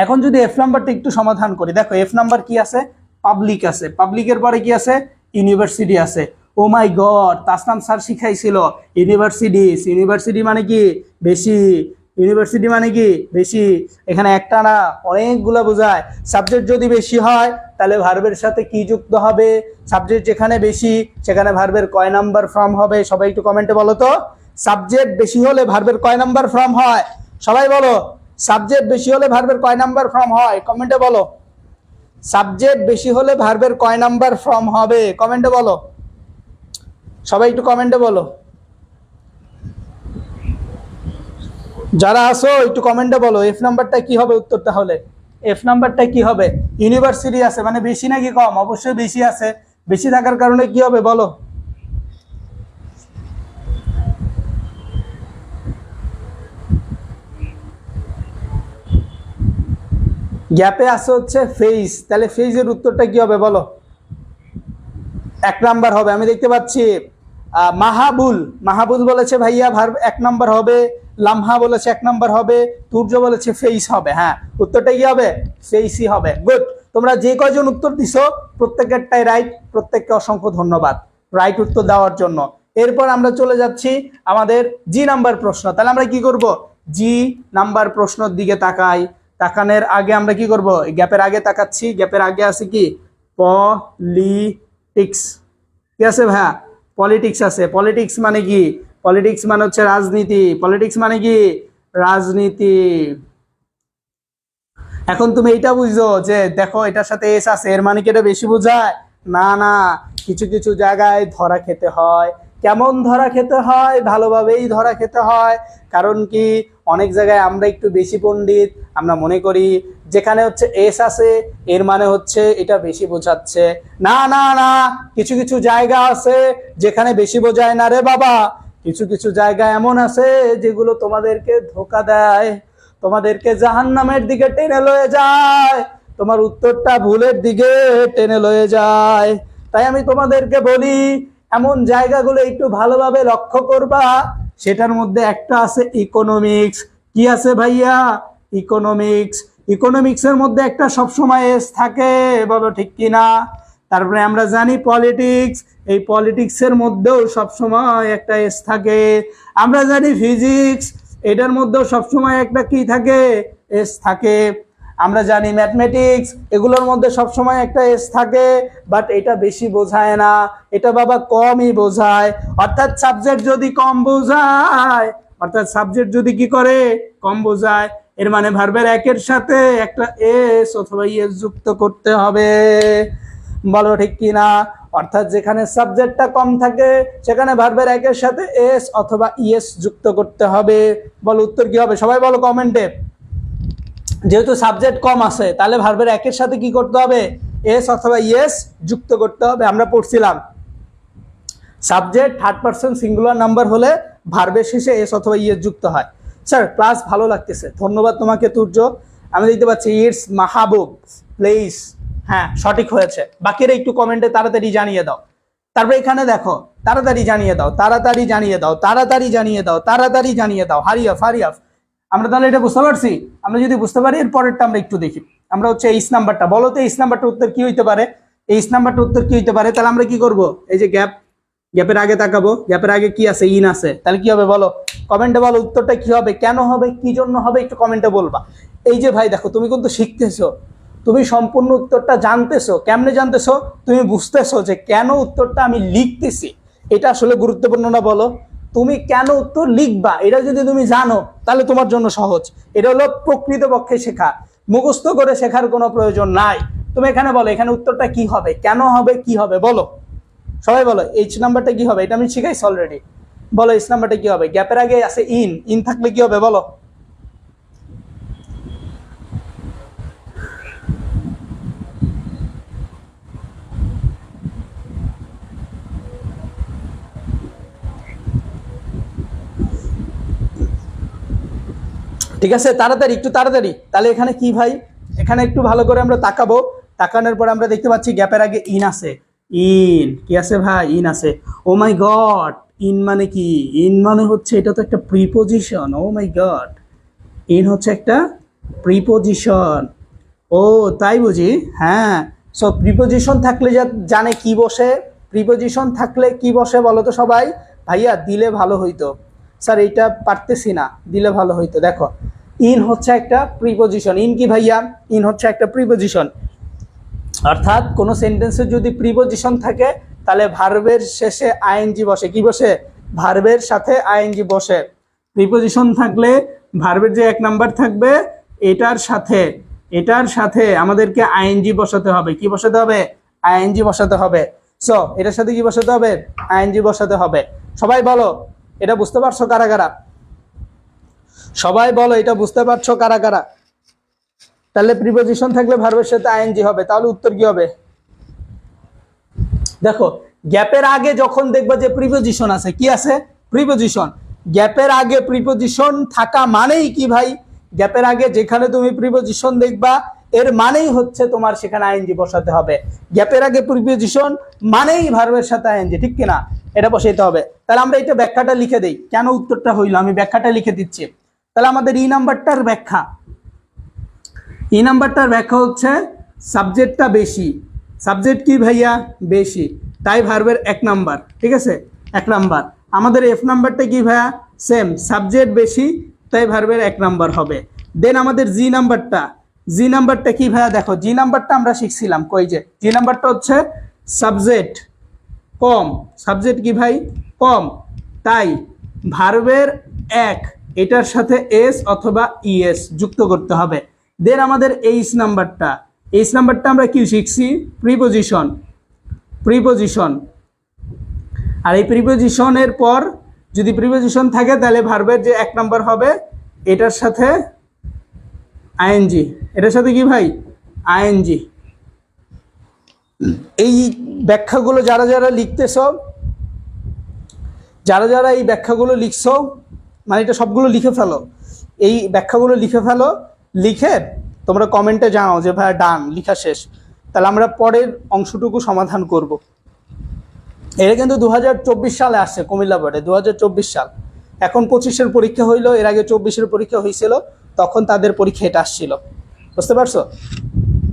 এখন যদি F নাম্বারটা একটু সমাধান করি, দেখো F নাম্বার কি আছে, পাবলিক আছে, পাবলিকের পরে কি আছে, ইউনিভার্সিটি আছে। ও my god, তাসনাম sir শিখাইছিল university, university মানে কি বেশি, ইউনিভার্সিটি মানে কি বেশি, এখানে একটা না অনেকগুলো বোঝায়। সাবজেক্ট যদি বেশি হয় তাহলে ভার্বের সাথে কি যুক্ত হবে, সাবজেক্ট যেখানে বেশি সেখানে ভার্বের কয় নাম্বার ফর্ম হবে, সবাই একটু কমেন্টে বলো তো। সাবজেক্ট বেশি হলে ভার্বের কয় নাম্বার ফর্ম হয়, সবাই বলো। সাবজেক্ট বেশি হলে ভার্বের কয় নাম্বার ফর্ম হয়, কমেন্টে বলো। সাবজেক্ট বেশি হলে ভার্বের কয় নাম্বার ফর্ম হবে, কমেন্টে বলো, সবাই একটু কমেন্টে বলো। যারা আসো একটু কমেন্টে বলো এফ নাম্বারটা কি হবে উত্তরটা হলে, এফ নাম্বারটা কি হবে? ইউনিভার্সিটি আছে মানে বেশি নাকি কম? অবশ্যই বেশি আছে, বেশি থাকার কারণে কি হবে বলো। গ্যাপে আছে হচ্ছে ফেজ, তাহলে ফেজের উত্তরটা কি হবে বলো। 1 নাম্বার হবে, আমি দেখতে পাচ্ছি মাহাবুল, মাহাবুল বলেছে ভাইয়া ভার্ব 1 নাম্বার হবে, লামহা বলেছে 1 নাম্বার হবে, তুর্য বলেছে ফেইস হবে। হ্যাঁ, উত্তরটা কি হবে? ফেইসই হবে। গুড, তোমরা যে কয়জন উত্তর দিছো প্রত্যেকেরটাই রাইট, প্রত্যেককে অসংখ্য ধন্যবাদ রাইট উত্তর দেওয়ার জন্য। এরপর আমরা চলে যাচ্ছি আমাদের জি নাম্বার প্রশ্ন। তাহলে আমরা কি করব, জি নাম্বার প্রশ্নের দিকে তাকাই। তাকানোর আগে আমরা কি করব, গ্যাপের আগে তাকাচ্ছি, গ্যাপের আগে আছে কি পলিটিক্স, কি আছে ভাইয়া? পলিটিক্স আছে। পলিটিক্স মানে কি? পলিটিক্স মানে হচ্ছে রাজনীতি। পলিটিক্স মানে কি? রাজনীতি। এখন তুমি এইটা বুঝছো যে দেখো এটার সাথে এস আছে, এর মানে কি এটা বেশি বোঝায়? না না, কিছু কিছু জায়গায় ধরা খেতে হয়। কেমন ধরা খেতে হয়? ভালোভাবেই ধরা খেতে হয়। কারণ কি, অনেক জায়গায় আমরা একটু বেশি পণ্ডিত, আমরা মনে করি যেখানে হচ্ছে এস আছে এর মানে হচ্ছে এটা বেশি বোঝাচ্ছে। না না না, কিছু কিছু জায়গা আছে যেখানে বেশি বোঝায় না রে বাবা। কিছু কিছু জায়গা এমন আছে যেগুলো তোমাদেরকে ধোকা দেয়, তোমাদেরকে জাহান্নামের দিকে টেনে লয়ে যায়, তোমার উত্তরটা ভুলের দিকে টেনে লয়ে যায়। তাই আমি তোমাদেরকে বলি এমন জায়গাগুলো একটু ভালোভাবে লক্ষ্য করবা। সেটার মধ্যে একটা আছে ইকোনমিক্স। কি আছে ভাইয়া? ইকোনমিক্স। ইকোনমিক্সের মধ্যে একটা সবসময় এস থাকে, বলো ঠিক কিনা? তারপরে আমরা জানি পলিটিক্স, এই পলিটিক্সের মধ্যেও সবসময় একটা এস থাকে। আমরা জানি ফিজিক্স, এটার মধ্যেও সবসময় একটা কি থাকে? এস থাকে। আমরা জানি ম্যাথমেটিক্স, এগুলোর মধ্যে সবসময় একটা এস থাকে, বাট এটা বেশি বোঝায় না, এটা বাবা কমই বোঝায়। অর্থাৎ সাবজেক্ট যদি কম বোঝায়, অর্থাৎ সাবজেক্ট যদি কি করে, কম বোঝায়, এর মানে ভার্বের একের সাথে একটা এস অথবা ইএস যুক্ত করতে হবে। বলো ঠিক কিনা? অর্থাৎ যেখানে সাবজেক্টটা কম থাকে সেখানে ভার্বের একের সাথে এস অথবা ইএস যুক্ত করতে হবে। বলো উত্তর কি হবে, সবাই বলো কমেন্টে। যেহেতু সাবজেক্ট কম আছে তাহলে ভার্বের একের সাথে কি করতে হবে? এস অথবা ইএস যুক্ত করতে হবে। আমরা পড়ছিলাম subject third person singular number হলে ভার্বের শেষে এস অথবা ইএস যুক্ত হয়। স্যার ক্লাস ভালো লাগতেছে, ধন্যবাদ তোমাকে তুর্য। আমি দেখতে পাচ্ছি ইটস মাহবুব প্লেস, হ্যাঁ সঠিক হয়েছে। বাকিরা একটু কমেন্টে তাড়াতাড়ি জানিয়ে দাও। তারপরে এখানে দেখো, তাড়াতাড়ি জানিয়ে দাও, তাড়াতাড়ি জানিয়ে দাও, তাড়াতাড়ি জানিয়ে দাও, তাড়াতাড়ি জানিয়ে দাও, হারিয়াফ হারিয়াফ। আমরা তাহলে এটা বুঝতে পারছি? আমরা যদি বুঝতে পারি এর পরেরটা আমরা একটু দেখি। আমরা হচ্ছে এইচ নাম্বারটা, বলো তো এইচ নাম্বারটার উত্তর কি হইতে পারে? এইচ নাম্বারটার উত্তর কি হইতে পারে? তাহলে আমরা কি করব, এই যে গ্যাপ, গ্যাপের আগে তাকাবো, গ্যাপের আগে কি আছে? ইন আছে। তাহলে কি হবে বলো, কমেন্টে বলো উত্তরটা কি হবে, কেন হবে, কি জন্য হবে, একটু কমেন্টে বলবা। এই যে ভাই দেখো, তুমি কিন্তু শিখতেছো, তুমি সম্পূর্ণ উত্তরটা জানতেছো। কেমনে জানতেছো? তুমি বুঝতেছো যে কেন উত্তরটা আমি লিখতেছি, এটা আসলে গুরুত্বপূর্ণ না বলো? তুমি কেন উত্তর লিখবা এটা যদি তুমি জানো তাহলে তোমার জন্য সহজ। এটা হলো প্রকৃতপক্ষে শেখা, মুখস্থ করে শেখার কোনো প্রয়োজন নাই। তুমি এখানে বলো এখানে উত্তরটা কি হবে, কেন হবে, কি হবে বলো। সবাই বলো এইচ নাম্বারটা কি হবে, এটা আমি শিখাইছি অলরেডি। বলো এইচ নাম্বারটা কি হবে? গ্যাপের আগে আছে ইন, ইন থাকলে কি হবে বলো। ঠিক আছে, তাড়াতাড়ি একটু তাড়াতাড়ি। তাহলে এখানে কি ভাই, এখানে একটু ভালো করে আমরা তাকাবো। তাকানোর পর আমরা দেখতে পাচ্ছি গ্যাপের আগে ইন আছে। ইন কি আছে ভাই? ইন আছে। ও মাই গড, ইন মানে কি? ইন মানে হচ্ছে এটা তো একটা preposition. Oh my god, in হচ্ছে একটা প্রিপোজিশন। ও তাই বুঝি? হ্যাঁ। সো প্রিপোজিশন থাকলে জানে কি বসে, প্রিপোজিশন থাকলে কি বসে বলো তো সবাই। ভাইয়া দিলে ভালো হইতো, স্যার এইটা পারতেছি না, দিলে ভালো হইতো। দেখো ইন হচ্ছে একটা প্রিপোজিশন। ইন কি ভাইয়া? ইন হচ্ছে একটা প্রিপোজিশন। অর্থাৎ কোনো সেন্টেন্সে যদি প্রিপোজিশন থাকে তাহলে ভার্বের শেষে আইএনজি বসে। কি বসে? ভার্বের সাথে আইএনজি বসে। প্রিপোজিশন থাকলে ভার্বের যে 1 নাম্বার থাকবে এটার সাথে, এটার সাথে আমাদেরকে আইএনজি বসাতে হবে। কি বসাতে হবে? আইএনজি বসাতে হবে। সো এটার সাথে কি বসাতে হবে? আইএনজি বসাতে হবে। সবাই বলো এটা বুঝতে পারছো কারা কারা? সবাই বলো এটা বুঝতে পারছো কারা কারা? তাহলে প্রিপোজিশন থাকলে ভার্বের সাথে আইএনজি হবে, তাহলে উত্তর কি হবে? দেখো গ্যাপের আগে যখন দেখবা যে প্রিপোজিশন আছে, কি আছে? প্রিপোজিশন। গ্যাপের আগে প্রিপোজিশন থাকা মানেই কি ভাই? গ্যাপের আগে যেখানে তুমি প্রিপোজিশন দেখবা এর মানেই হচ্ছে তোমার সেখানে আইএনজি বসাতে হবে। গ্যাপের আগে প্রিপোজিশন মানেই ভার্বের সাথে আইএনজি, ঠিক কিনা? এটা বসাইতে হবে। তাহলে আমরা এটা ব্যাখ্যাটা লিখে দেই, কেন উত্তরটা হইলো আমি ব্যাখ্যাটা লিখে দিচ্ছি। তাহলে আমাদের ই নাম্বারটার ব্যাখ্যা, ই নাম্বারটার ব্যাখ্যা হচ্ছে সাবজেক্টটা বেশি। সাবজেক্ট কি ভাইয়া? বেশি, তাই ভার্বের 1 নাম্বার, ঠিক আছে? 1 নাম্বার। আমাদের এফ নাম্বারটা কি ভাইয়া? সেম, সাবজেক্ট বেশি তাই ভার্বের 1 নাম্বার হবে। দেন আমাদের জি নাম্বারটা, জি নাম্বারটা কি ভাইয়া? দেখো জি নাম্বারটা আমরা শিখছিলাম কই, যে জি নাম্বারটা হচ্ছে সাবজেক্ট কম। সাবজেক্ট কি ভাই? কম, তাই ভার্বের 1 এটার সাথে এস অথবা ইএস যুক্ত করতে হবে। দেন আমাদের এইচ নাম্বারটা, এইচ নাম্বারটা আমরা কি শিখছি? প্রিপোজিশন। প্রিপোজিশন, আর এই প্রিপোজিশনের পর যদি প্রিপোজিশন থাকে তাহলে ভার্বের যে 1 নাম্বার হবে এটার সাথে আইএনজি। এটার সাথে কি ভাই? আইএনজি। এই ব্যাখ্যাগুলো যারা যারা লিখতেছ, যারা যারা এই ব্যাখ্যাগুলো লিখছো, মানে এটা সবগুলো লিখে ফেলো, এই ব্যাখ্যাগুলো লিখে ফেলো। লিখে তোমরা কমেন্টে জানাও যে ভাই ডান, লিখা শেষ। তাহলে আমরা পরের অংশটুকু সমাধান করব। এটা কিন্তু 2024 সালে আসছে কুমিল্লা বোর্ডে, 2024 সাল। এখন 25-এর পরীক্ষা হইলো, এর আগে 24-এর পরীক্ষা হয়েছিল, তখন তাদের পরীক্ষা এটা আসছিল। বুঝতে পারছো?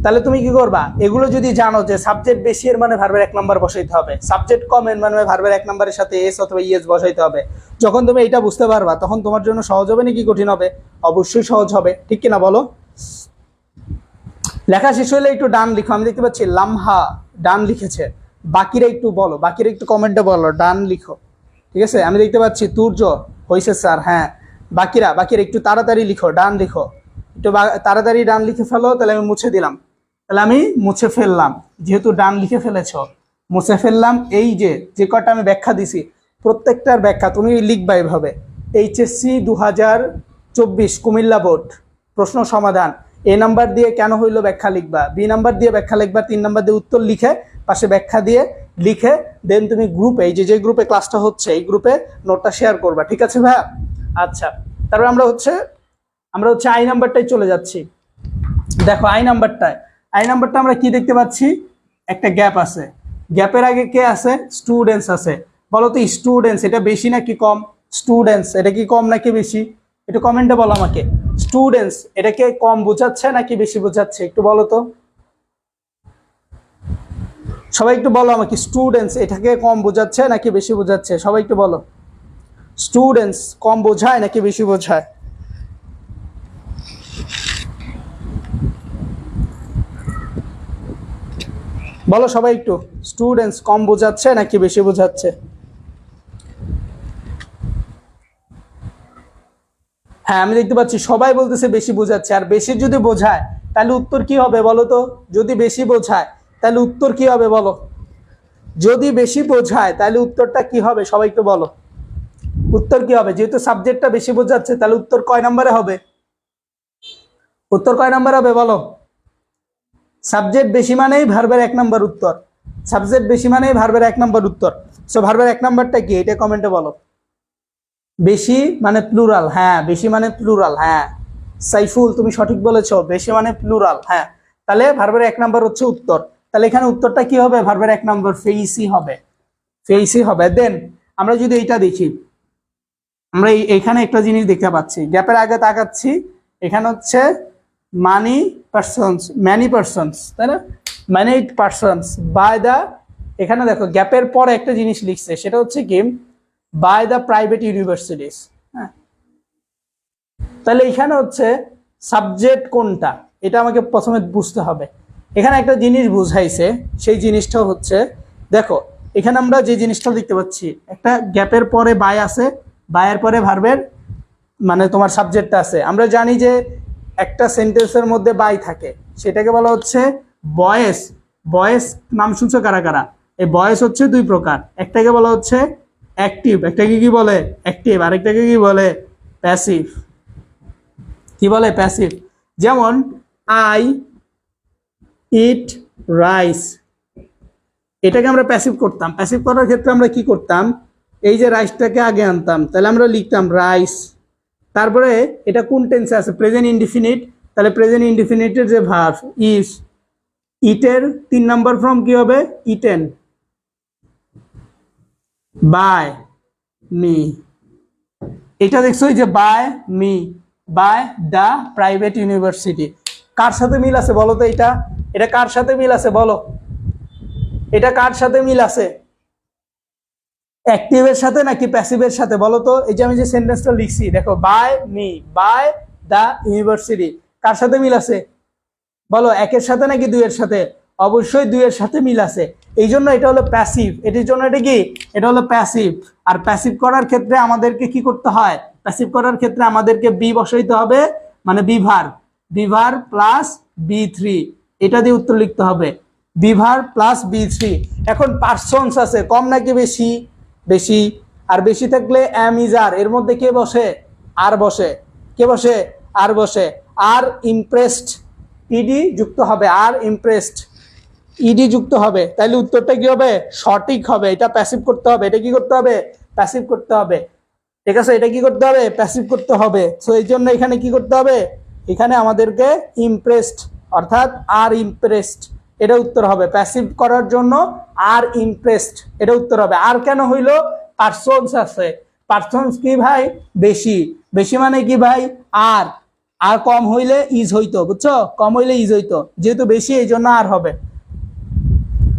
তাহলে তুমি কি করবা? এগুলো যদি জানো যে সাবজেক্ট বেশি এর মানে ভার্বের 1 নাম্বার বসাইতে হবে, সাবজেক্ট কম এর মানে ভার্বের 1 নাম্বারের সাথে এস অথবা ইএস বসাইতে হবে। যখন তুমি এটা বুঝতে পারবা তখন তোমার জন্য সহজ হবে নাকি কঠিন হবে? অবশ্যই সহজ হবে, ঠিক কিনা বলো? লেখা শেষ হলে একটু ডান লিখো। আমি দেখতে পাচ্ছি লামহা ডান লিখেছে। বাকিরা একটু বলো, বাকিরা একটু কমেন্টে বলো ডান লিখো, ঠিক আছে? আমি দেখতে পাচ্ছি তুর্য হয়েছে স্যার, হ্যাঁ। বাকিরা একটু তাড়াতাড়ি লিখো, ডান লিখো, একটু তাড়াতাড়ি ডান লিখে ফেলো। তাহলে আমি মুছে দিলাম, তাহলে আমি মুছে ফেললাম, যেহেতু ডান লিখে ফেলেছ মুছে ফেললাম। এই যে যে কটা আমি ব্যাখ্যা দিছি প্রত্যেকটার ব্যাখ্যা তুমি লিখবা এভাবে। এইচএসসি 2024 কুমিল্লা বোর্ড প্রশ্ন সমাধান, এ নাম্বার দিয়ে কেন হইলো ব্যাখ্যা লিখবা, বি নাম্বার দিয়ে ব্যাখ্যা লিখবা, 3 নাম্বার দিয়ে উত্তর লিখে পাশে ব্যাখ্যা দিয়ে লিখে দেন তুমি গ্রুপে, এই যে গ্রুপে ক্লাসটা হচ্ছে এই গ্রুপে নোটটা শেয়ার করবা, ঠিক আছে ভাইয়া? আচ্ছা, তারপর আমরা হচ্ছে আই নাম্বারটাই চলে যাচ্ছি। দেখো আই নাম্বারটা আমরা কি দেখতে পাচ্ছি? একটা গ্যাপ আছে, গ্যাপের আগে কে আছে? স্টুডেন্টস আছে। বলো তো স্টুডেন্টস এটা বেশি নাকি কম? স্টুডেন্টস এটা কি কম নাকি বেশি? একটু কমেন্টে বলো আমাকে। স্টুডেন্টস এটাকে কম বোঝাচ্ছে নাকি বেশি বোঝাচ্ছে? একটু বলো তো সবাই, একটু বলো আমাকে। স্টুডেন্টস এটাকে কম বোঝাচ্ছে নাকি বেশি বোঝাচ্ছে? সবাই একটু বলো। স্টুডেন্টস কম বোঝায় নাকি বেশি বোঝায়? বলো সবাই একটু, স্টুডেন্টস কম বোঝাচ্ছে নাকি বেশি বোঝাচ্ছে? হ্যাঁ আমি দেখতে পাচ্ছি সবাই বলতেছে বেশি বোঝাচ্ছে। আর বেশি যদি বোঝায় তাহলে উত্তর কি হবে বলো তো? যদি বেশি বোঝায় তাহলে উত্তর কি হবে বলো? যদি বেশি বোঝায় তাহলে উত্তরটা কি হবে সবাই একটু বলো। উত্তর কি হবে? যেহেতু সাবজেক্টটা বেশি বোঝাচ্ছে তাহলে উত্তর কয় নম্বরে হবে? উত্তর কয় নম্বরে হবে বলো? সাবজেক্ট বেশি মানেই ভার্বের 1 নাম্বার উত্তর। সাবজেক্ট বেশি মানেই ভার্বের 1 নাম্বার উত্তর। সো ভার্বের 1 নাম্বারটা কি এটা কমেন্টে বলো। বেশি মানে প্লুরাল, হ্যাঁ বেশি মানে প্লুরাল, হ্যাঁ সাইফুল তুমি সঠিক বলেছো, বেশি মানে প্লুরাল, হ্যাঁ। তাহলে ভার্বের 1 নাম্বার হচ্ছে উত্তর। তাহলে এখানে উত্তরটা কি হবে? ভার্বের 1 নাম্বার ফেইসি হবে, ফেইসি হবে। দেন আমরা যদি এইটা দেখি, আমরা এইখানে একটা জিনিস দেখতে পাচ্ছি, গ্যাপের আগে তাকাচ্ছি, এখানে হচ্ছে মানি পারসনস, ম্যানি পারসনস, তাই না? ম্যানি পারসনস বাই দা, এখানে দেখো গ্যাপের পরে একটা জিনিস লিখছে, সেটা হচ্ছে কি বাই দা প্রাইভেট ইউনিভার্সিটিস। হ্যাঁ, তাহলে এখানে হচ্ছে সাবজেক্ট কোনটা এটা আমাকে প্রথমে বুঝতে হবে। এখানে একটা জিনিস বুঝাইছে, সেই জিনিসটা হচ্ছে দেখো এখানে আমরা যে জিনিসটা দেখতে পাচ্ছি, একটা গ্যাপের পরে বাই আছে, বায়ের পরে ভার্বের মানে তোমার সাবজেক্টটা আছে। আমরা জানি যে একটা সেন্টেন্সের মধ্যে বাই থাকে, সেটাকে বলা হচ্ছে বয়েস। বয়েস নাম শুনছো কারা কারা? এই বয়েস হচ্ছে 2 প্রকার, একটাকে বলা হচ্ছে অ্যাক্টিভ, একটাকে কি বলে অ্যাক্টিভ, আরেকটাকে কি বলে প্যাসিভ। কি বলে প্যাসিভ। যেমন আই ইট রাইস, এটাকে আমরা প্যাসিভ করতাম। প্যাসিভ করার ক্ষেত্রে আমরা কি করতাম, এই যে রাইসটাকে আগে আনতাম, তাহলে আমরা লিখতাম রাইস। তারপরে এটা কোন টেন্সে আছে, প্রেজেন্ট ইনডিফিনিট, তাহলে প্রেজেন্ট ইনডিফিনিটের যে ভার্ব ইজ, ইটের 3 নাম্বার ফর্ম কি হবে ইটেন, বাই মি। এটা দেখছো যে by me, by the private university, কার সাথে মিল আছে বলো তো, এটা এটা কার সাথে মিল আছে বলো, এটা কার সাথে মিল আছে, অ্যাক্টিভের সাথে নাকি প্যাসিভের সাথে বলো তো। এই যে আমি যে সেন্টেন্সটা লিখছি দেখো, by me by the university, কার সাথে মিল আছে বলো, একের সাথে নাকি দুইয়ের সাথে, অবশ্যই দুইয়ের সাথে মিল আছে, এই জন্য এটা হলো প্যাসিভ। এটির জন্য এটা কি, এটা হলো প্যাসিভ। আর প্যাসিভ করার ক্ষেত্রে আমাদেরকে কি করতে হয়, প্যাসিভ করার ক্ষেত্রে আমাদেরকে বি বসাইতে হবে, মানে বিভার, বিভার প্লাস বি3, এটা দিয়ে উত্তর লিখতে হবে, বিভার প্লাস বি3। এখন পার্সনস আছে, কম নাকি বেশি, বেশি, আর বেশি থাকলে এম ইজ আর, এর মধ্যে কে বসে, আর বসে, কে বসে, আর বসে, আর ইমপ্রেসড, ইডি যুক্ত হবে, আর ইমপ্রেসড, ইডি যুক্ত হবে, তাহলে উত্তরটা কি হবে, সঠিক হবে। এটা প্যাসিভ করতে হবে, এটা কি করতে হবে, প্যাসিভ করতে হবে, ঠিক আছে, এটা কি করতে হবে, প্যাসিভ করতে হবে। সো এই জন্য এখানে কি করতে হবে, এখানে আমাদেরকে ইমপ্রেসড অর্থাৎ আর ইমপ্রেসড, এটা উত্তর হবে। প্যাসিভ করার জন্য আর ইমপ্রেসড, এটা উত্তর হবে। আর কেন হইলো, পার্সনস আছে, পার্সনস কি ভাই, বেশি, বেশি মানে কি ভাই আর, আর কম হইলে ইজ হইতো, বুঝছো, কম হইলে ইজ হইতো, যেহেতু বেশি এই জন্য আর হবে।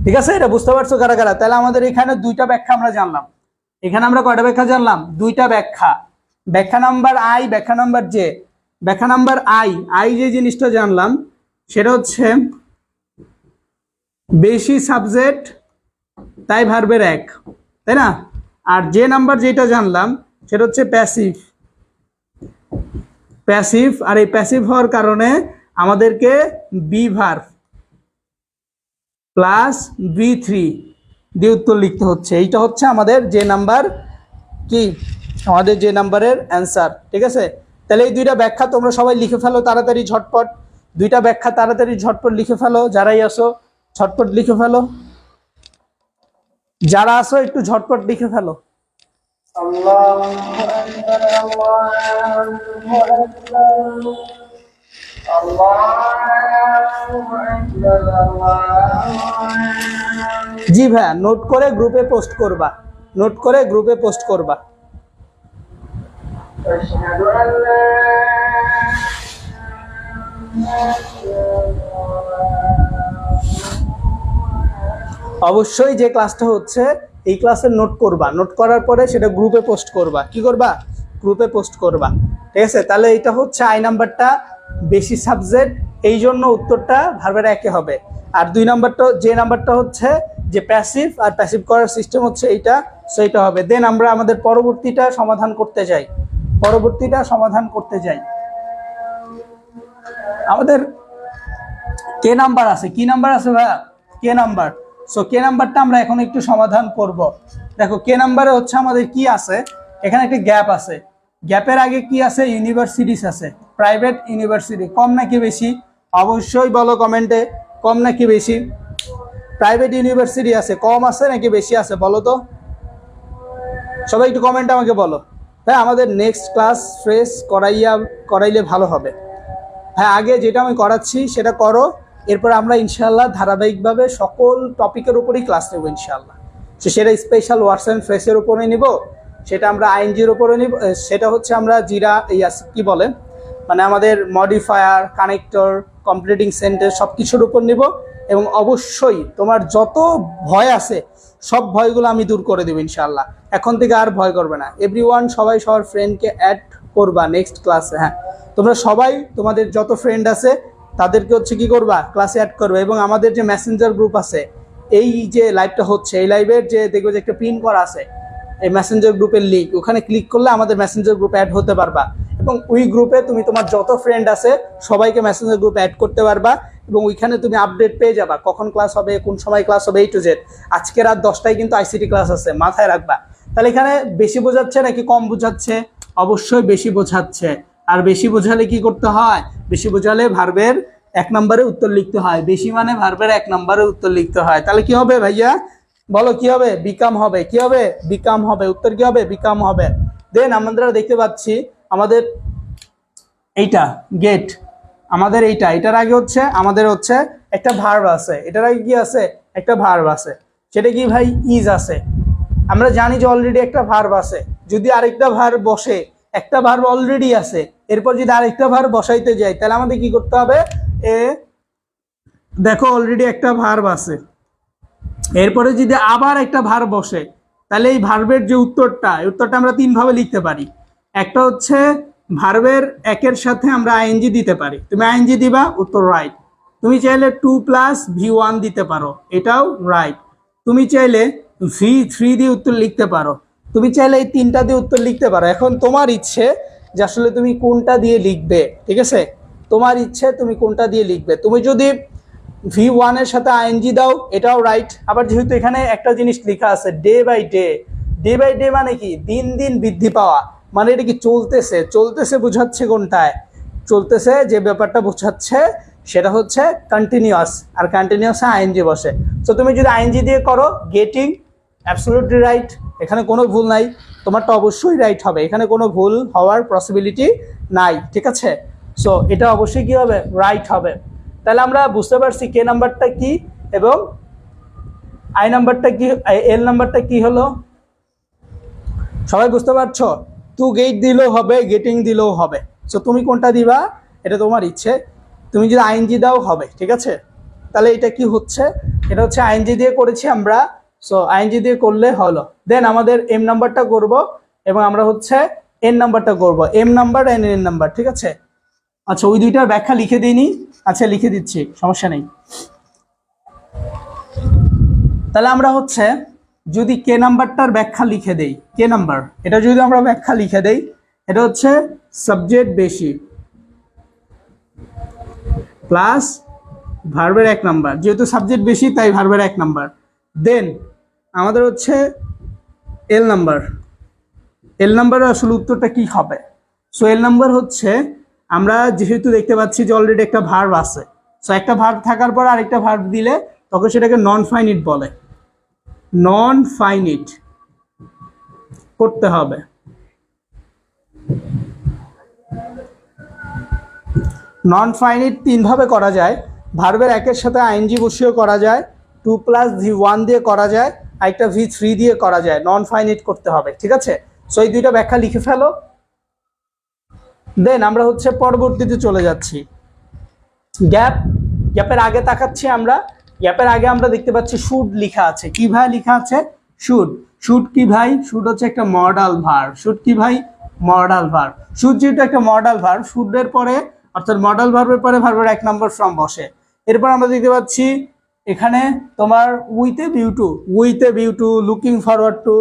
ঠিক আছে, এটা বুঝতে পারছো কারা কারা। তাহলে আমাদের এখানে দুইটা ব্যাখ্যা আমরা জানলাম, এখানে আমরা কয়টা ব্যাখ্যা জানলাম, দুইটা ব্যাখ্যা, ব্যাখ্যা নাম্বার আই, ব্যাখ্যা নাম্বার জে। ব্যাখ্যা নাম্বার আই, আই যে জিনিসটা জানলাম সেটা হচ্ছে বেশি সাবজেক্ট তাই ভার্বের এক, তাই না। আর যে নাম্বার যেটা জানলাম সেটা হচ্ছে প্যাসিভ, প্যাসিভ, আর এই প্যাসিভ হওয়ার কারণে আমাদেরকে বি ভার্ব প্লাস বি3 দিয়ে উত্তর লিখতে হচ্ছে। এইটা হচ্ছে আমাদের যে নাম্বার, কি আমাদের যে নাম্বারের অ্যান্সার। ঠিক আছে, তাহলে এই দুইটা ব্যাখ্যা তোমরা সবাই লিখে ফেলো তাড়াতাড়ি ঝটপট, দুইটা ব্যাখ্যা তাড়াতাড়ি ঝটপট লিখে ফেলো, যারাই আসো ঝটপট লিখে ফেলো, যারা আসো একটু ঝটপট লিখে ফেলো। জি ভাইয়া, নোট করে গ্রুপে পোস্ট করবা, নোট করে গ্রুপে পোস্ট করবা। অবশ্যই যে ক্লাসটা হচ্ছে এই ক্লাসের নোট করবা, নোট করার পরে সেটা গ্রুপে পোস্ট করবা, কি করবা, গ্রুপে পোস্ট করবা। ঠিক আছে, তাহলে এটা হচ্ছে আই নাম্বারটা বেশি সাবজেক্ট, এই জন্য উত্তরটা ভার্বের একে হবে। আর দুই নাম্বারটা, যে নাম্বারটা হচ্ছে যে প্যাসিভ, আর প্যাসিভ করার সিস্টেম হচ্ছে এইটা, সেইটা হবে। দেন আমরা আমাদের পরবর্তীটা সমাধান করতে যাই, পরবর্তীটা সমাধান করতে যাই। আমাদের কে নাম্বার আছে, কি নাম্বার আছে ভাইয়া, কে নাম্বার। সো কে নাম্বারটা আমরা এখন একটু সমাধান করব। দেখো কে নাম্বারে হচ্ছে আমাদের কি আছে, এখানে একটা গ্যাপ আছে, গ্যাপের আগে কি আছে, ইউনিভার্সিটিস আছে, প্রাইভেট ইউনিভার্সিটি, কম নাকি বেশি, অবশ্যই বলো কমেন্টে, কম নাকি বেশি, প্রাইভেট ইউনিভার্সিটি আছে, কম আছে নাকি বেশি আছে বলো তো, সবাই একটু কমেন্টে আমাকে বলো। হ্যাঁ, আমাদের নেক্সট ক্লাস ফ্রেশ করাইলে ভালো হবে। হ্যাঁ, আগে যেটা আমি করাচ্ছি সেটা করো, এরপর আমরা ইনশাআল্লাহ ধারাবাহিকভাবে সকল টপিকের উপরেই ক্লাস নেব ইনশাআল্লাহ। সেটা স্পেশাল ওয়ার্ডস অ্যান্ড ফ্রেশের উপরে নিব, সেটা আমরা আইএনজির উপরে নিব, সেটা হচ্ছে আমরা জিরা কি বলে মানে আমাদের মডিফায়ার, কানেক্টর, কমপ্লিটিং সেন্টেন্স সব কিছুর উপর নিব। এবং অবশ্যই তোমার যত ভয় আছে সব ভয়গুলো আমি দূর করে দেবো ইনশাআল্লাহ, এখন থেকে আর ভয় করবে না। এভরিওয়ান, সবাই সবার ফ্রেন্ডকে অ্যাড করবা নেক্সট ক্লাসে। হ্যাঁ, তোমরা সবাই তোমাদের যত ফ্রেন্ড আছে তাদেরকে হচ্ছে কি করবা, ক্লাসে অ্যাড করবে। এবং আমাদের যে মেসেঞ্জার গ্রুপ আছে, এই যে লাইভটা হচ্ছে এই লাইভের যে দেখবে যে একটা পিন করা আছে এই মেসেঞ্জার গ্রুপের লিঙ্ক, ওখানে ক্লিক করলে আমাদের মেসেঞ্জার গ্রুপে অ্যাড হতে পারবা। এবং ওই গ্রুপে তুমি তোমার যত ফ্রেন্ড আছে সবাইকে মেসেঞ্জার গ্রুপে অ্যাড করতে পারবা, এবং ওইখানে তুমি আপডেট পেয়ে যাবা কখন ক্লাস হবে, কোন সময় ক্লাস হবে, এই টু জেড। আজকে রাত 10টায় কিন্তু আইসিটি ক্লাস আছে, মাথায় রাখবা। তাহলে এখানে বেশি বোঝাচ্ছে নাকি কম বোঝাচ্ছে, অবশ্যই বেশি বোঝাচ্ছে। আর বেশি বোঝালে কি করতে হয়? বেশি বোঝালে ভার্বের 1 নম্বরে উত্তর লিখতে হয়। বেশি মানে ভার্বের 1 নম্বরে উত্তর লিখতে হয়। তাহলে কি হবে ভাইয়া? বলো কি হবে? বিকাম হবে। কি হবে? বিকাম হবে। উত্তর কি হবে? বিকাম হবে। দেন আমরা দেখতে পাচ্ছি আমাদের এইটা গেট, আমাদের এটার আগে হচ্ছে আমাদের হচ্ছে একটা ভার্ব আছে। এটার আগে কি আছে? একটা ভার্ব আছে। সেটা কি ভাই? ইজ আছে। আমরা জানি যে অলরেডি একটা ভার্ব আছে। যদি আরেকটা ভার্ব বসে, একটা ভার্ব অলরেডি আছে, এরপর যদি আরেকটা ভার্ব বসাইতে যাই, তাহলে আমাদের কি করতে হবে? দেখো অলরেডি একটা ভার্ব আছে, এরপরে যদি আবার একটা ভার্ব বসে, তাহলে এই ভার্বের যে উত্তরটা আমরা 3 ভাবে লিখতে পারি। একটা হচ্ছে ভার্বের 1 এর সাথে আমরা আইএনজি দিতে পারি। তুমি আইএনজি দিবা, উত্তর রাইট। তুমি চাইলে 2 + V1 দিতে পারো, এটাও রাইট। তুমি চাইলে V3 দিয়ে উত্তর লিখতে পারো। তুমি চাইলে এই 3টা দিয়ে উত্তর লিখতে পারো। এখন তোমার ইচ্ছে যে আসলে তুমি কোনটা দিয়ে লিখবে। ঠিক আছে, তোমার ইচ্ছে তুমি কোনটা দিয়ে লিখবে। তুমি যদি V1 এর সাথে আইএনজি দাও, এটাও রাইট। আবার যেহেতু এখানে একটা জিনিস লেখা আছে day by day, day by day মানে কি? দিন দিন বৃদ্ধি পাওয়া, মানে এটা কি চলতেছে? চলতেছে বোঝাচ্ছে কোনটায়? চলতেছে যে ব্যাপারটা বোঝাচ্ছে সেটা হচ্ছে কন্টিনিউয়াস, আর কন্টিনিউয়াসে আইএনজি বসে। তো তুমি যদি আইএনজি দিয়ে করো, গেটিং অ্যাবসলিউটলি রাইট, এখানে কোনো ভুল নাই। তোমারটা অবশ্যই রাইট হবে, এখানে কোনো ভুল হওয়ার পসিবিলিটি নাই। ঠিক আছে, সো এটা অবশ্যই কি হবে? রাইট হবে। তাহলে আমরা বুঝতে পারছি কে নাম্বারটা কি এবং আই নাম্বারটা কি, এল নাম্বারটা কি হলো। সবাই বুঝতে পারছো? টু গেট দিলেও হবে, গেটিং দিলেও হবে। সো তুমি কোনটা দিবা এটা তোমার ইচ্ছে। তুমি যদি আইএনজি দাও হবে। ঠিক আছে, তাহলে এটা কি হচ্ছে? এটা হচ্ছে আইএনজি দিয়ে করেছি আমরা। সো আইএনজি দিয়ে করলে হলো। দেন আমাদের এম নাম্বারটা করব এবং আমরা হচ্ছে এন নাম্বারটা করব। M number and N number. ঠিক আছে, আচ্ছা ওই দুইটার ব্যাখ্যা লিখে দিইনি। আচ্ছা লিখে দিচ্ছি, সমস্যা নেই। তাহলে আমরা হচ্ছে যদি কে নাম্বারটার ব্যাখ্যা লিখে দেই, কে নাম্বার এটা যদি আমরা ব্যাখ্যা লিখে দেই, এটা হচ্ছে সাবজেক্ট বেশি প্লাস ভার্বের 1 নাম্বার। যেহেতু সাবজেক্ট বেশি তাই ভার্বের 1 নাম্বার। দেন আমাদের হচ্ছে এল নাম্বার। এল নাম্বারের আসলে উত্তরটা কি হবে? সো এল নাম্বার হচ্ছে, আমরা যেহেতু দেখতে পাচ্ছি যে অলরেডি একটা ভার্ব আছে, সো একটা ভার্ব থাকার পর আরেকটা ভার্ব দিলে তখন সেটাকে নন ফাইনিট বলে। নন ফাইনিট করতে হবে। নন ফাইনিট 3 ভাবে করা যায়। ভার্বের 1 এর সাথে আইএনজি বসিয়েও করা যায়, 2 + V1 দিয়ে করা যায়, আরেকটা V3 দিয়ে করা যায়। নন ফাইনিট করতে হবে। ঠিক আছে, সো এই দুইটা ব্যাখ্যা লিখে ফেলো। দেন আমরা হচ্ছে পরবর্তীতে চলে যাচ্ছি। গ্যাপের আগে তাকাচ্ছি আমরা। গ্যাপের আগে আমরা দেখতে পাচ্ছি শুড লেখা আছে। কি ভাই লেখা আছে? শুড। শুড কি ভাই? শুড হচ্ছে একটা মডাল ভার্ব। শুড কি ভাই? Modal verb. শুড যেহেতু একটা মডাল ভার্ব, শুডের পরে অর্থাৎ মডাল ভার্বের পরে ভার্বের 1 নম্বর ফর্ম বসে। এরপর আমরা দেখতে পাচ্ছি এখানে তোমার with a view to, with a view to, looking forward to.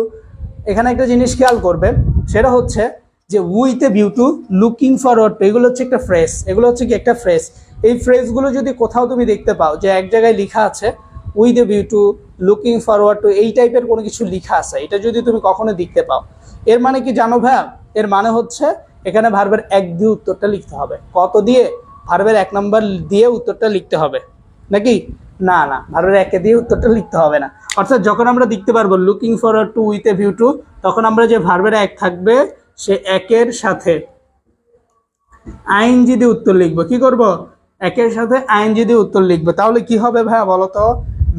এখানে একটা জিনিস খেয়াল করবে, সেটা হচ্ছে যে with a view to, looking forward to, এগুলো হচ্ছে একটা ফ্রেজ। এগুলো হচ্ছে কি একটা ফ্রেজ। এই ফ্রেজগুলো যদি কোথাও তুমি দেখতে পাও যে এক জায়গায় লেখা আছে with a view to, looking forward to, এই টাইপের কোনো কিছু লেখা আছে, এটা যদি তুমি কখনো দেখতে পাও, এর মানে কি জানো ভাইয়া? এর মানে হচ্ছে এখানে ভার্বের 1 দিয়ে উত্তরটা লিখতে হবে। কত দিয়ে? ভার্বের 1 নাম্বার দিয়ে উত্তরটা লিখতে হবে নাকি? না না, ভার্বের 1 দিয়ে উত্তরটা লিখতে হবে না। অর্থাৎ যখন আমরা দেখতে পারবো looking forward to with a view to, তখন আমরা যে ভার্বের 1 থাকবে সে 1 এর সাথে আইএনজি দিয়ে উত্তর লিখবো। কি করব? 1 এর সাথে আইএনজি দিয়ে উত্তর লিখবো। তাহলে কি হবে ভাইয়া বলো তো?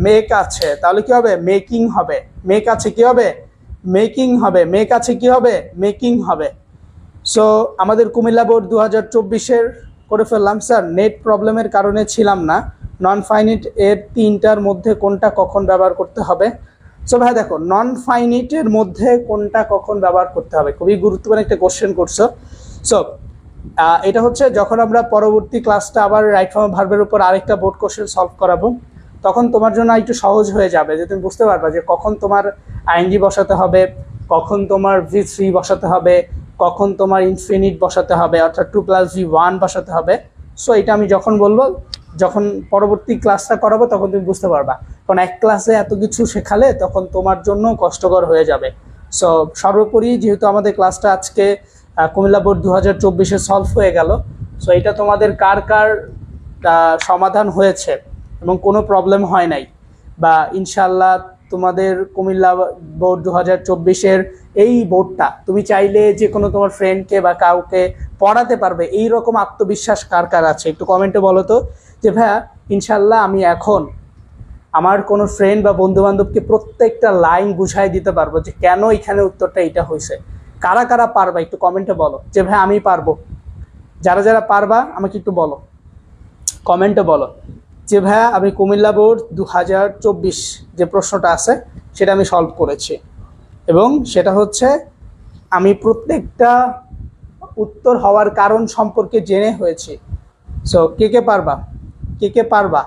মেক আছে, তাহলে কি হবে? মেকিং হবে। মেক আছে কি হবে? মেকিং হবে। মেক আছে কি হবে? মেকিং হবে। সো আমাদের কুমিল্লা বোর্ড 2024-এর করে ফেললাম। স্যার নেট প্রবলেমের কারণে ছিলাম না। নন ফাইনিট এর 3টার মধ্যে কোনটা কখন ব্যবহার করতে হবে? সো ভাই দেখো, নন ফাইনিটের মধ্যে কোনটা কখন ব্যবহার করতে হবে, খুবই গুরুত্বপূর্ণ একটা কোশ্চেন করছো। সো এটা হচ্ছে যখন আমরা পরবর্তী ক্লাসটা আবার রাইট ফর্ম ভার্বের উপর আরেকটা বোর্ড কোশ্চেন সলভ করাবো, তখন তোমার জন্য একটু সহজ হয়ে যাবে, যে তুমি বুঝতে পারবা যে কখন তোমার আইএনজি বসাতে হবে, কখন তোমার V3 বসাতে হবে, কখন তোমার ইনফিনিট বসাতে হবে, অর্থাৎ 2 + V1 বসাতে হবে। সো এটা আমি যখন বলবো, যখন পরবর্তী ক্লাসটা করাবো, তখন তুমি বুঝতে পারবা। কারণ এক ক্লাসে এত কিছু শেখালে তখন তোমার জন্য কষ্টকর হয়ে যাবে। সো সর্বোপরি যেহেতু আমাদের ক্লাসটা আজকে কুমিল্লা বোর্ড 2024-এ সলভ হয়ে গেল। সো এটা তোমাদের কার কার সমাধান হয়েছে এবং কোনো প্রবলেম হয় নাই, বা ইনশাল্লাহ তোমাদের কুমিল্লা বোর্ড 2024-এর এই বোর্ডটা তুমি চাইলে যে কোনো তোমার ফ্রেন্ডকে বা কাউকে পড়াতে পারবে, এই রকম আত্মবিশ্বাস কার কার আছে একটু কমেন্টে বলো তো, যে ভাইয়া ইনশাল্লাহ আমি এখন আমার কোনো ফ্রেন্ড বা বন্ধু বান্ধবকে প্রত্যেকটা লাইন বুঝাই দিতে পারবো যে কেন এখানে উত্তরটা এইটা হয়েছে। কারা কারা পারবা একটু কমেন্টে বলো যে ভাই আমি পারবো। যারা যারা পারবা আমাকে একটু বলো, কমেন্টে বলো যে ভাইয়া আমি কুমিল্লা বোর্ড 2024 যে প্রশ্নটা আছে সেটা আমি সলভ করেছি, এবং সেটা হচ্ছে আমি প্রত্যেকটা উত্তর হওয়ার কারণ সম্পর্কে জেনে হয়েছে। সো কে কে পারবা, কে কে পারবা,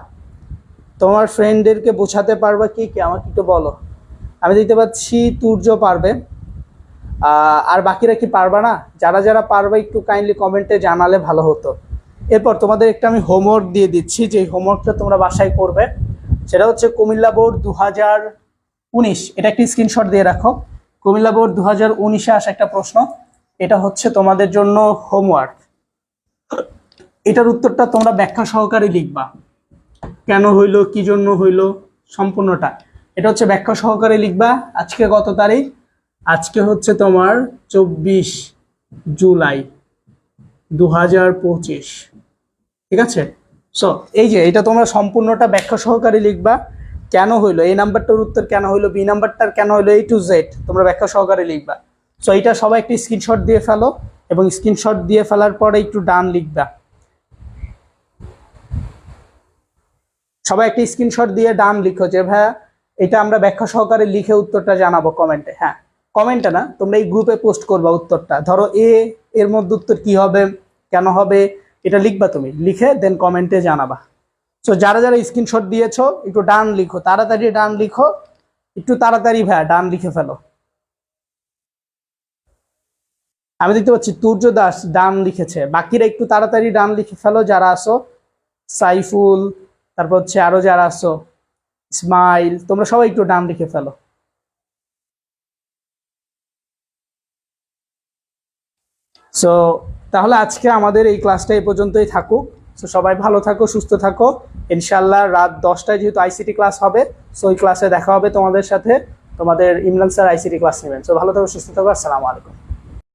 তোমার ফ্রেন্ডদেরকে বোঝাতে পারবা কে কে আমাকে একটু বলো। আমি দেখতে পাচ্ছি তুর্য পারবে, আর বাকিরা কি পারবা না? যারা যারা পারবে একটু কাইন্ডলি কমেন্টে জানালে ভালো হতো। এরপর তোমাদের একটা আমি হোমওয়ার্ক দিয়ে দিচ্ছি, যে হোমওয়ার্কটা তোমরা বাসায় করবে সেটা হচ্ছে কুমিল্লা বোর্ড 2019, এটা একটি স্ক্রিনশট দিয়ে রাখো। কুমিল্লা বোর্ড 2019-এ আসা একটা প্রশ্ন, এটা হচ্ছে তোমাদের জন্য হোমওয়ার্ক। এটার উত্তরটা তোমরা ব্যাখ্যা সহকারে লিখবা, কেন হইলো, কি জন্য হইলো, সম্পূর্ণটা এটা হচ্ছে ব্যাখ্যা সহকারে লিখবা। আজকে কত তারিখ? আজকে হচ্ছে তোমার 24 জুলাই 2025, ঠিক আছে? সো এই যে এটা তোমরা সম্পূর্ণটা ব্যাখ্যা সহকারে লিখবা, কেন হইলো, এই নাম্বারটার উত্তর কেন হইলো, বি নাম্বারটার কেন হইলো, A to Z তোমরা ব্যাখ্যা সহকারে লিখবা। সো এটা সবাই একটি স্ক্রিনশট দিয়ে ফেলো, এবং স্ক্রিনশট দিয়ে ফেলার পরে একটু ডান লিখবা। সবাই একটি স্ক্রিনশট দিয়ে ডান লিখো যে ভাইয়া এটা আমরা ব্যাখ্যা সহকারে লিখে উত্তরটা জানাবো কমেন্টে। হ্যাঁ, কমেন্টে না, তোমরা এই গ্রুপে পোস্ট করবা উত্তরটা। ধরো এর মধ্যে উত্তর কি হবে, কেন হবে, এটা লিখবা, তুমি লিখে দেন কমেন্টে জানাবা। সো যারা যারা স্ক্রিনশট দিয়েছো একটু ডান লিখো, তাড়াতাড়ি ডান লিখো, একটু তাড়াতাড়ি ভাইয়া ডান লিখে ফেলো। আমি দেখতে পাচ্ছি তুর্য দাস ডান লিখেছে, বাকিরা একটু তাড়াতাড়ি ডান লিখে ফেলো যারা আসো। সাইফুল, তারপর হচ্ছে আরো যারা আসো, ইসমাইল, তোমরা সবাই একটু ডান লিখে ফেলো। সো তাহলে আজকে আমাদের এই ক্লাসটা এই পর্যন্তই থাকুক। সো সবাই ভালো থাকো, সুস্থ থাকো। ইনশাল্লাহ রাত 10টায় যেহেতু আইসিটি ক্লাস হবে, সো ওই ক্লাসে দেখা হবে তোমাদের সাথে। তোমাদের ইমরান স্যার আইসিটি ক্লাস নেবেন। সো ভালো থাকো, সুস্থ থাকো, আসসালামু আলাইকুম।